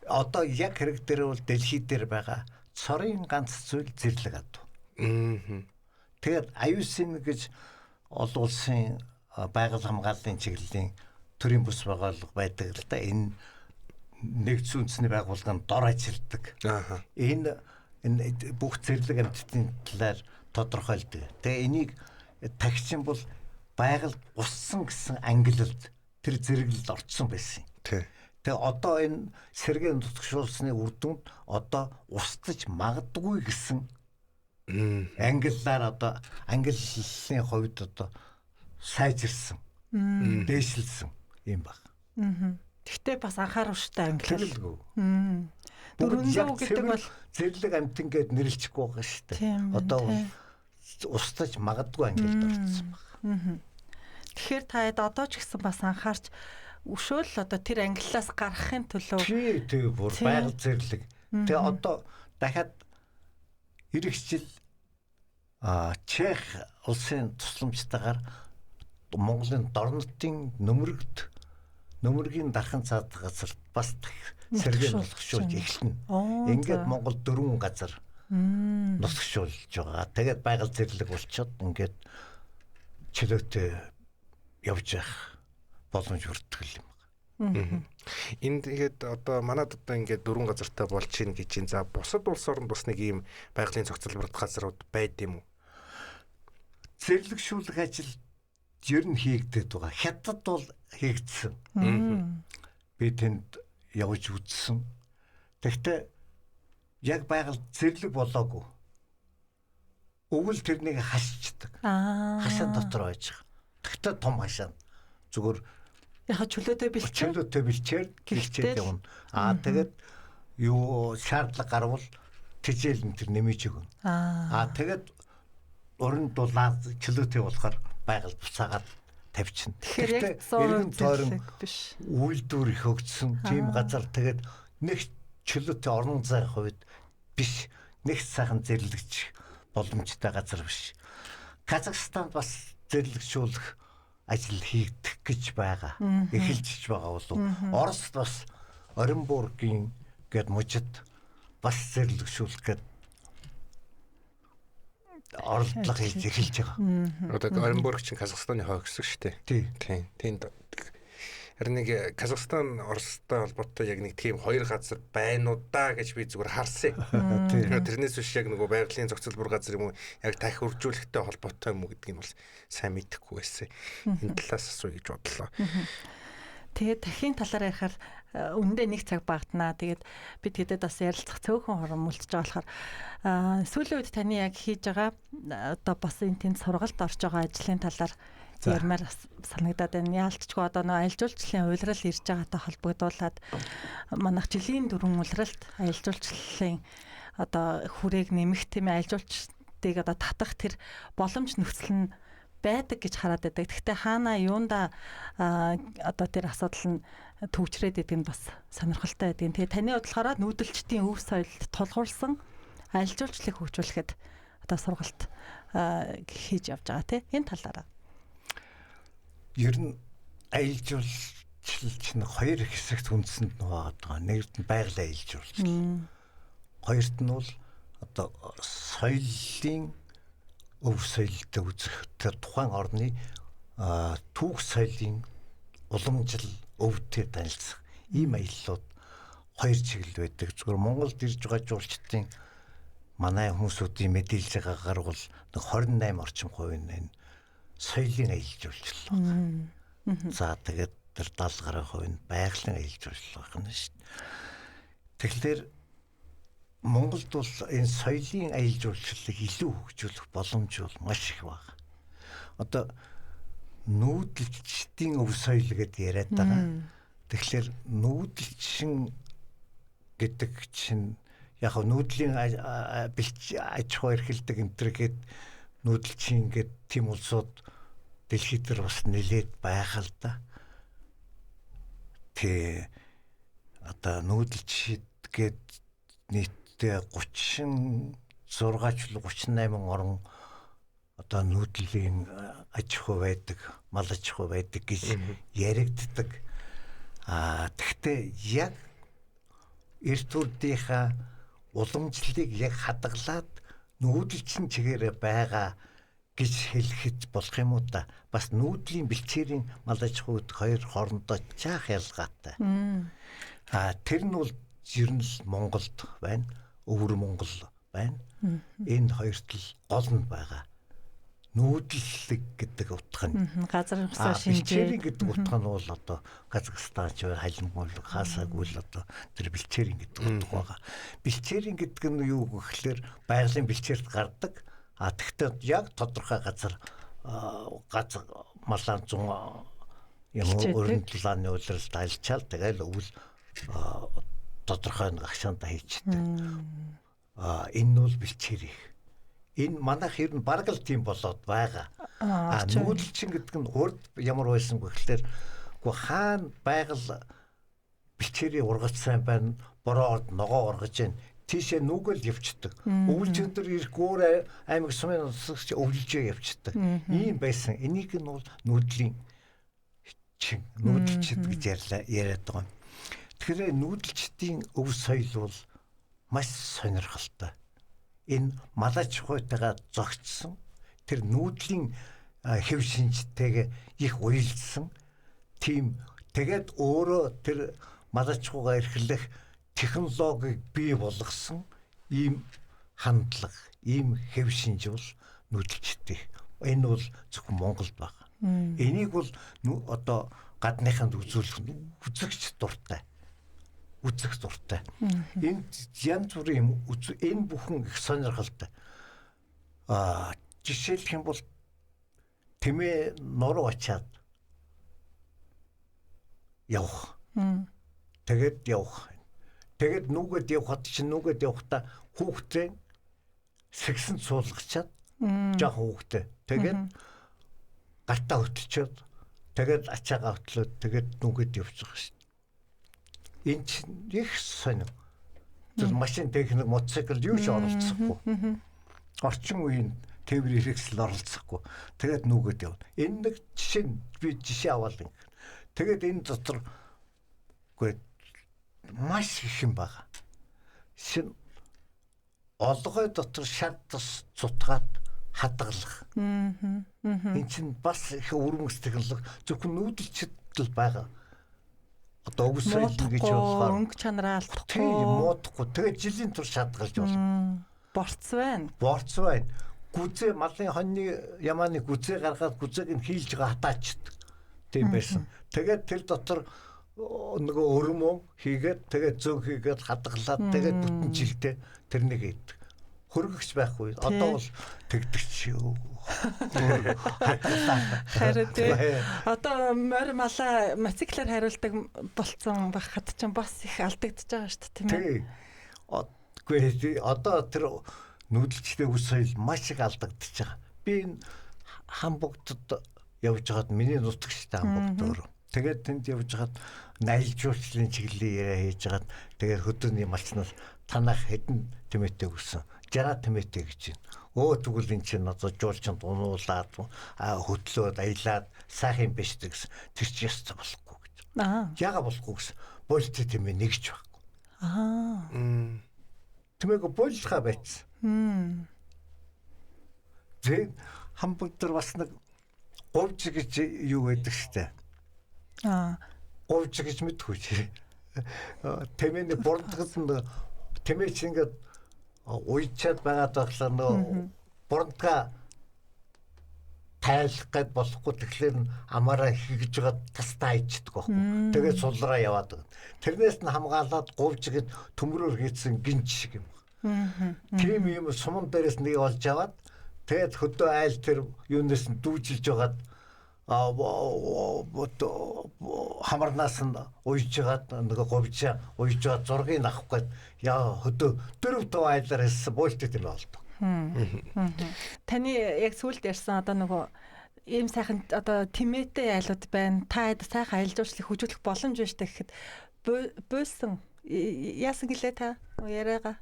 одоо яг хэрэг дээр бол дэлхий дээр байгаа цорын ганц зүйл зэрлэг адуу. Тэгээд аюусын гэж олон улсын байгаль хамгааллын чиглэлийн төрийн бүс байгууллага байдаг л да. Энэ нэгдсэн үндэсний байгууллагын дор ажилладаг. Энэ бүх зэрлэг амьтдын талаар тодорхойлдог. Тэгээ энийг тагчин бол байгаль уссан гэсэн ангиллалд тэр зэрэглэлд орцсон байсан. Тэгээ одоо энэ сэргээ нутагшуулсны үр дүнд одоо устж магадгүй гэсэн ангиллаар одоо ангиллалын хувьд одоо сайжирсан, дээшилсэн юм баг. Гэхдээ бас анхааруулжтай ангиллал. 400 гэдэг бол зэрлэг амьтан гэд нэрлэчихгүй байгаа шүү дээ. Одоо устж магадгүй ангиллалд орсон баг. Тэгэхээр та одоо ч гэсэн бас анхаарч өшөөл одоо тэр ангиллаас гарахын төлөө тий бүр байгаль зэрлэг. Тэгээ одоо дахиад ирэх жил Чех улсын тусламжтайгаар Монголын дор нутгийн нөмөргийн дархан цаад газар бас сэргээ нутагшуулж эхэлнэ. Ингээд Монгол 4 газар нутагшуулж байгаа. Тэгээд байгаль зэрлэг болчиход ингээд чөлөөтэй явж явах боломж өртгөл юм байна. Энд тэгээд одоо манад одоо ингээд 4 газартай болж чинь гэж юм. За бусад улс оронд бас нэг ийм байгалийн зохицуулбарт газрууд байд юм уу? Зэрлэгшүүлэх ажил ер нь хийгдээд байгаа. Хятад бол хийгдсэн. Би тэнд явж үзсэн. Тэгэхдээ яг байгаль зэрлэг болоогүй. Өвөл тэрнийг хасчдаг. Хашаан дотор байж байгаа. Тэгэхдээ том хашаан. Зүгээр яхаа чөлөөтэй бэлчээр гихчээд явна. Тэгээд юу шаардлага гарвал тижээл энэ тэр нэмэж өгнө. Тэгээд уран дулаад чөлөөтэй болохоор байгаль буцаагаад тавьчихна. Тэгэхээр иргэн тойрон биш. Үйлдвэр их өгсөн тийм газар тэгээд нэг чөлөөтэй орон зайн хувьд биш. Нэг сайхан зэрлэгч боломжтой газар биш. Казахстанд бас зэрлэгшүүлэх ажил хийгдэх гэж байгаа. Эхэлж байгаа болов. Оросд бас Оренбургийн гээд мужид бас зэрлэгшүүлэх гээд оролдлого хийж эхэлж байгаа. Одоо Оренбург чинь Казахстаны хойг хэсэг шүү дээ. Тийм. Тэнд харин нэг Казахстан Оростой холбоотой яг нэг тийм хоёр газар байна уу да гэж би зүгээр харсан. Тэрнээс биш яг нөгөө байгалийн зохицуулбар газар юм уу яг тах үржүүлэхтэй холбоотой юм уу гэдгийг бол сайн мэдэхгүй байсан. Энэ талаас асууя гэж бодлоо. Тэгээд дахин талаараа ярихаар үндэ нэг цаг багтнаа. Тэгээд би тэдэд бас ярилцах цөөхөн хорон мөлтж байгаа болохоор сүүлийн үед таны яг хийж байгаа одоо бас энэ тэнд сургалт орж байгаа ажлын талаар ярмаар санагдаад байна. Яалтчгүй одоо нөө аялал жуулчлалын уйлрал ирж байгаатай холбогдуулаад манайх жилийн дөрвөн уйлралт аялал жуулчлалын одоо хүрээг нэмэх тийм аялал жуулчдыг одоо татах тэр боломж нөхцөл нь байдаг гэж хараад байдаг. Гэхдээ хаана юунда одоо тэр асуудал нь төвчрээд идэг нь бас сонирхолтой байдаг. Тэгээ таны бодлохоор нүүдэлчдийн өв соёлд тулгуурсан аялал жуулчлалыг хөгжүүлэхэд одоо сургалт хийж явж байгаа тийм энэ талаараа. Ер нь аялал жуулчлал чинь хоёр хэсэгт үндсэнд байгаа. Нэгт нь байгалийн аялал жуулчлал. Хоёрт нь бол одоо соёлын өв соёлтой үзэх тэр тухайн орны түүх соёлын уламжлал өвдөлтөд танилцах ийм аяллууд хоёр чиглэл байдаг. Зүгээр Монголд ирж байгаа жуулчдын манай хүмүүсүүдийн мэдээлж байгаагаар бол 28 орчим хувь нь соёлын аялал жуулчлал байна. За тэгээд тэр 70% нь байгалийн аялал жуулчлал байна шүү дээ. Тэгэхээр Монголд бол энэ соёлын аялал жуулчлалыг илүү хөгжүүлэх боломж бол маш их байна. Одоо нүүдэлчдийн өв соёл гэдэг яриад байгаа. Тэгэхээр нүүдэлчин гэдэг чинь яг нүүдлийн аж ахуй эрхэлдэг энтергээд нүүдэлчин гэдэг тийм улсууд дэлхийд дээр бас нэлээд байгаа л да. Тэ одоо нүүдэлчид гээд нийтдээ 36 38 орн одоо нүүдлийн аж ахуй байдаг, мал аж ахуй байдаг гэж яригддаг. Тэгтээ яг эрт үеийнхаа уламжлалыг яг хадгалаад нүүдэлчин чигээрээ байгаа гэж хэлэхэд болох юм уу та? Бас нүүдлийн бэлчээрийн мал аж ахуйд хоёр хоорондоо жаах ялгаатай. Тэр нь бол ер нь л Монголд байна, өвөр Монгол байна. Энэ хоёрт л гол нь байгаа. Нүүдлэг гэдэг утга нь газар хөсөө шинжээ гэдэг утга нь бол одоо Казахстан ч халимгуул хаасаагүй л одоо тэр бэлчээрийн гэдэг утга байгаа. Бэлчээрийн гэдэг нь юу гэхээр байгалийн бэлчээрт гардаг. Тэгтээ яг тодорхой газар малан зун юм өрнөлтөланы үйлрэлд альчаал тэгэл өвөл тодорхой нэг агшаанда хийчихдээ. Энэ нь бол бэлчээрийн. Энэ манайх ер нь бараг л тийм болоод байгаа. Нүүдэлчин гэдэг нь урд ямар байсан бэ гэхээр хаана байгаль бэлчээрийн ургац сайн байна, бороо орд ногоо ургаж байна. Тийшээ нүгэл явчихдаг. Өвлж өндөр ирэх өөр аймаг сумын усгч өвлжөө явчихдаг. Ийм байсан. Энийг нь бол нүүдлийн чин, нүүдэлчд гэж яриад байгаа. Тэгэхээр нүүдэлчдийн өв соёл бол маш сонирхолтой. Энэ мал аж ахуйтайгаа зогцсон тэр нүүдлийн хэв шинжтэйгээ их уялдсан тийм тэгээд өөрөө тэр мал аж ахуйгаа эрхлэх технологиг бий болгосон ийм хандлага, ийм хэв шинж бол нүүдэлчтэй. Энэ бол зөвхөн Монголд байна. Энийг бол одоо гадныханд үзүүлэх үзэгч дуртай. Үзэх дуртай. Энэ янз бүрийн энэ бүхэн их сонирхолтой. Жишээлх юм бол тэмээ нуруу ачаад явах. Тэгээд явах. Тэгээд нүгэд явхад чинь нүгэд явахдаа хүүхдээ сэгсэн суулгачаад жоох хүүхдээ. Тэгээд гартаа хөтлчөөд тэгээд ачаагаа хөтлөөд тэгээд нүгэд явчих шээ. Энэ чинь их сонир. Тэр машин техник мотоцикл юу ч оролцохгүй. Орчин үеийн тээвэр хэрэгсэл оролцохгүй. Тэгээд нүгэд явна. Энэ нэг жишээ аваад ингэ. Тэгээд энэ дотор үгүй маш их юм байгаа. Шин олгой дотор шат тус цутгаад хадгалах. Энэ чинь бас их өрмөс технологи зөвхөн нүүдэлчд л байгаа. Одоо өвсөйл гэж болохоор өнгө чанараа алдахгүй. Тийм муудахгүй. Тэгээд жилийн турш шатгалж болно. Борц байна. Борц байна. Гүзээ малын хоньны ямааны гүзээ гаргаад гүзээг нь хийлж байгаа хатаачдаг. Тийм байсан. Тэгээд тэр дотор нөгөө өрмөө хийгээд тэгээд зөв хийгээд хадгалаад тэгээд бүтэн жилдээ тэрнийг ийдэг. Хөргөгч байхгүй. Одоо бол тэгдэгч юу. Харин одоо морь малаа мотоциклаар хариулдаг болцсон байхад ч бас их алдагдчихж байгаа шүү дээ, тийм ээ. Үгүй одоо тэр нүүдэлчтэй үс соёл маш их алдагдчихж байгаа. Би энэ Хамбогтод явж байгаад миний нутагчтай Хамбогт өөрөө. Тэгээд тэнд явж байгаад аялал жуулчлалын чиглэлийн яриа хийж байгаад тэгээд хөдөөний малчнаас танах хэдэн тэмээтэй өгсөн. 60 тэмээтэй гэж байна. Тэгвэл эн чинь одоо жуулчинд унуулаад хөдлөөд аялаад сайхан биш гэсэн. Тэр чинь ястаа болохгүй гэж. Яга болохгүй гэсэн. Болт тэмээ нэгж байхгүй. Тэмээг боллохаа байцсан. Тэг Хамбогт дээр бас нэг говж гэж юу байдаг штэ. Говж гэж мэдгүй чи. Тэмээний бордгоц нь тэмээ чи ингээд уйчаад байгаад байхлаа нөгөө бордга тайлах гээд болохгүй тэгэхээр амаараа хийгэж байгаа тастаа ичдэг байхгүй. Тэгээд сулраа яваад байгаа. Тэрнээс нь хамгаалаад говжигэд төмрөөр хийсэн гинж шиг юм. Тийм юм суман дээрээс нэг олж аваад тэгээд хөдөө айл тэр юунаас нь дүүжилж байгаад хамарнаас нь уйж жагаад нөгөө говьчаа уйж байгаа зургийг авах гээд яа хөдөө 4 5 айлаар хийсэн буйлтд юм болдог. Таны яг сүүлд ярьсан одоо нөгөө ийм сайхан одоо тэмээтэй айлууд байна. Та сайхан аялал жуулчлалыг хөгжүүлэх боломж байна штэ гэхэд буусан яасан гэлээ та яриагаа.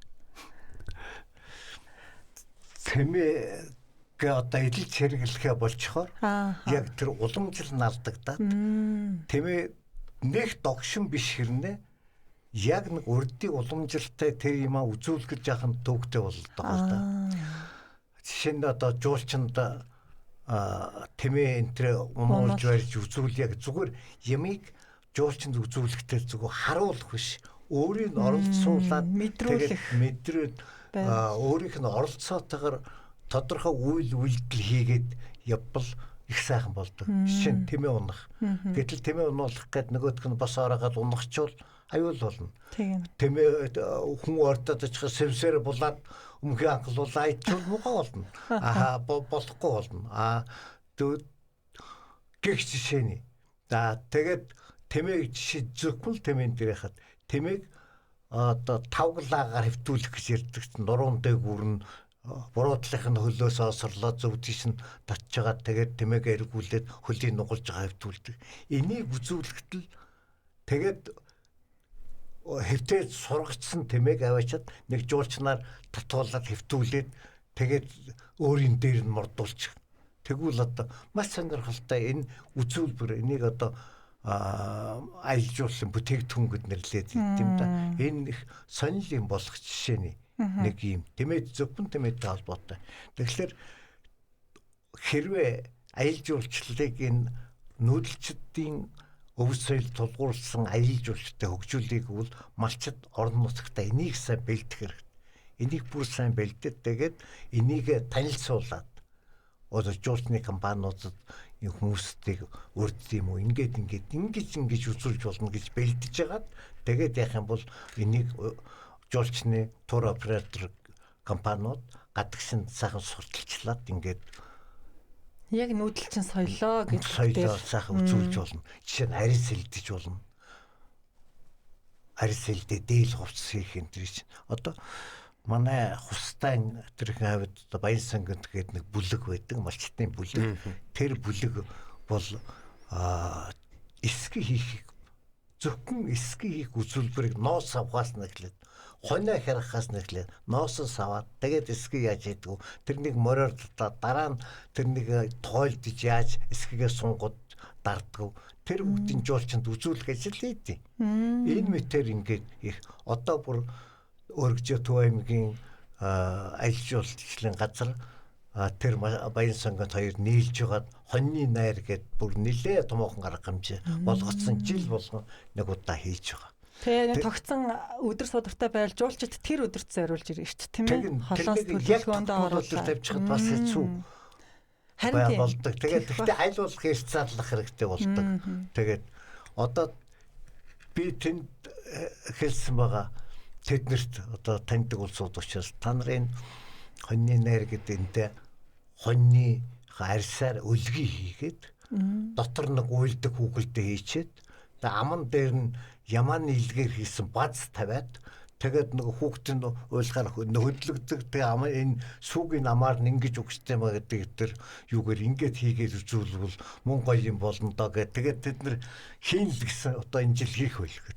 Тэмээ одоо эдэлж хэрэглэхэ болчхоор яг тэр уламжлал алдагдаад тэмээ нэг догшин биш хэрнээ яг нэг урдийн уламжлалтай тэр юмаа үзүүлэх гэж яхан төвхтэй болдог л да. Жишээ нь одоо жуулчинд тэмээ энтрэ умуулж барьж үзүүл яг зүгээр ямиг жуулчинд үзүүлэхдээ зүгээр харуулах биш. Өөрийг нь оролцуулаад мэдрээд өөрийнх нь оролцоотойгоор тодорхой үйл үйлдэл хийгээд явбал их сайхан болдог. Жишээ нь тэмээ унах. Гэтэл тэмээ унуулах гээд нөгөөдх нь бас ороогаад унахчвал аюул болно. Тэмээ хүн ордод очих сэвсээр булаад өмнөхий анхлуулаа ичвэл муухай болно. Болохгүй болно. Гэх жишээний. Тэгээд тэмээг жишээ зөвхөн тэмээн дээр хахад тэмээг одоо тавглаагаар хэвтүүлэх гэж ярьдаг чинь нуруунд дээгүүр нь буруудлахын хөлөөс осрлоо зөвдгийш нь татж байгаа тэгээд тэмээг эргүүлээд хөлийг нугалж байгаа хэвтүүлдэг. Энийг үзүүлэхдээ тэгээд хэвтээд сургацсан тэмээг аваачаад нэг жуулчнаар татуулаад хэвтүүлээд тэгээд өөрийн дээр нь мордуулчих. Тэгвэл одоо маш сонирхолтой энэ үзүүлбэр энийг одоо аялжуулсан бүтээгдэхүүн гэд нэрлээд тийм да. Энэ их сонир юм болох жишээний нэг юм. Тэмээд зөвхөн тэмээтэй холбоотой. Тэгэхээр хэрвээ аялал жуулчлалыг энэ нүүдэлчдийн өв соёл тулгуурласан аялал жуулчтай хөгжүүлэх бол малчид орон нутагта энийг сайн бэлдэх хэрэгтэй. Энийг бүр сайн бэлдээд тэгээд энийг танилцуулаад одоо жуулчны компаниудад хүмүүсийг урд юм уу ингэж үзүүлж болно гэж бэлдэж хагаад тэгээд яах юм бол энийг жуулчны тур оператор компаниуд гадагшин сайхан сурталчлаад ингээд яг нүүдэлчин соёлоо гэж соёлоо сайхан үзүүлж болно. Жишээ нь арис элдэж болно. Арис элдээ дээл хувцс хийх энэ төр чинь одоо манай хустайн тэрхэн хавьд одоо баян санганд гэдэг нэг бүлэг байдаг, малчтын бүлэг. Тэр бүлэг бол эсгий хийх зөвхөн эсгий хийх үзүүлбэрийг ноос авахаас нэхлээд хоноо харахаас нэхлээд ноосоос аваад тэгээд эсгий яаж хийдэг вэ? Тэрнийг мороор дараа нь тэрнийг тойлдож яаж эсгийгээ сунгууд дарддаг. Тэр бүгдийн жуулчинд үзүүлэх ажил хийдэг. Энэ мэтэр ингээд их одоо бүр Өргөжөө Төв аймгийн аялал жуулчлалын газар тэр баян сангад хоёр нийлж байгаад хоньны найр гэд бүр нэлээ томоохон арга хэмжээ болгоцсон жил болгон нэг удаа хийж байгаа. Тэгээ тогтсон өдөр судартай байл жуулчид тэр өдөрт зориулж ирнэ шүү дээ, тийм ээ? Холоос төлөвлөгөөндөө оруулаад тавьчихад бас хэцүү. Харин болдог. Тэгээд гэхдээ аль болох хэрцаалах хэрэгтэй болдог. Тэгээд одоо би тэнд хэлсэн байгаа тэднэрт одоо таньдаг улсууд учраас та нарын хоньны найр гэдэг энтэй хоньны арьсаар өлгий хийгээд дотор нэг уйлдаг хүүхэлдээ хийчээд тэгээ аман дээр нь ямааны илгээр хийсэн баз тавиад тэгээд нэг хүүхдийн уйлахаар хөдлөгдөг тэгээ амаа энэ сүүгийн амаар нь ингэж өгчтэй маа гэдэг тэр юугээр ингэж хийгээд үзүүлвэл мөн гоё юм болно доо гэдэг тэгээд тэд нар хийн л гэсэн одоо энэ жил хийх байлгүй.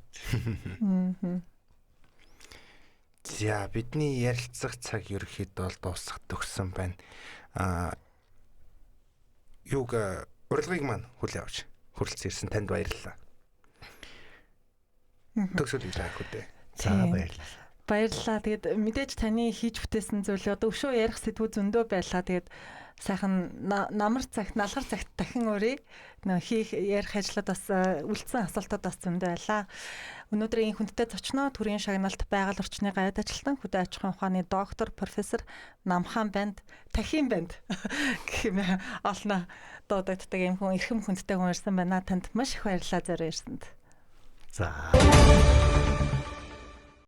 За бидний ярилцах цаг ерөөхдөө бол дуусах төгссөн байна. Юуг урилгыг маань хүлээн авч хүрэлцэн ирсэн танд баярлалаа. Төгсөл хийж байгаа хөтэй. За баярлалаа. Баярлалаа. Тэгээд мэдээж таны хийж бүтээсэн зүйл одоо өшөө ярих сэдвүүд зөндөө байлаа. Тэгээд сайхан намар цагт, налгар цагт дахин өрөө хийх ярих ажлууд бас үлдсэн асуултууд бас зөндөө байлаа. Өнөөдрийн хүндтэй зочноо төрийн шагналт байгаль орчны гайд ажилтан хөдөө аж ахуйн ухааны доктор профессор Намхан банд Тахин банд гэмээр олно дуудагддаг юм хүн эрхэм хүндтэй хүн ирсэн байна. Танд маш их баярлалаа зорио ирсэнд. За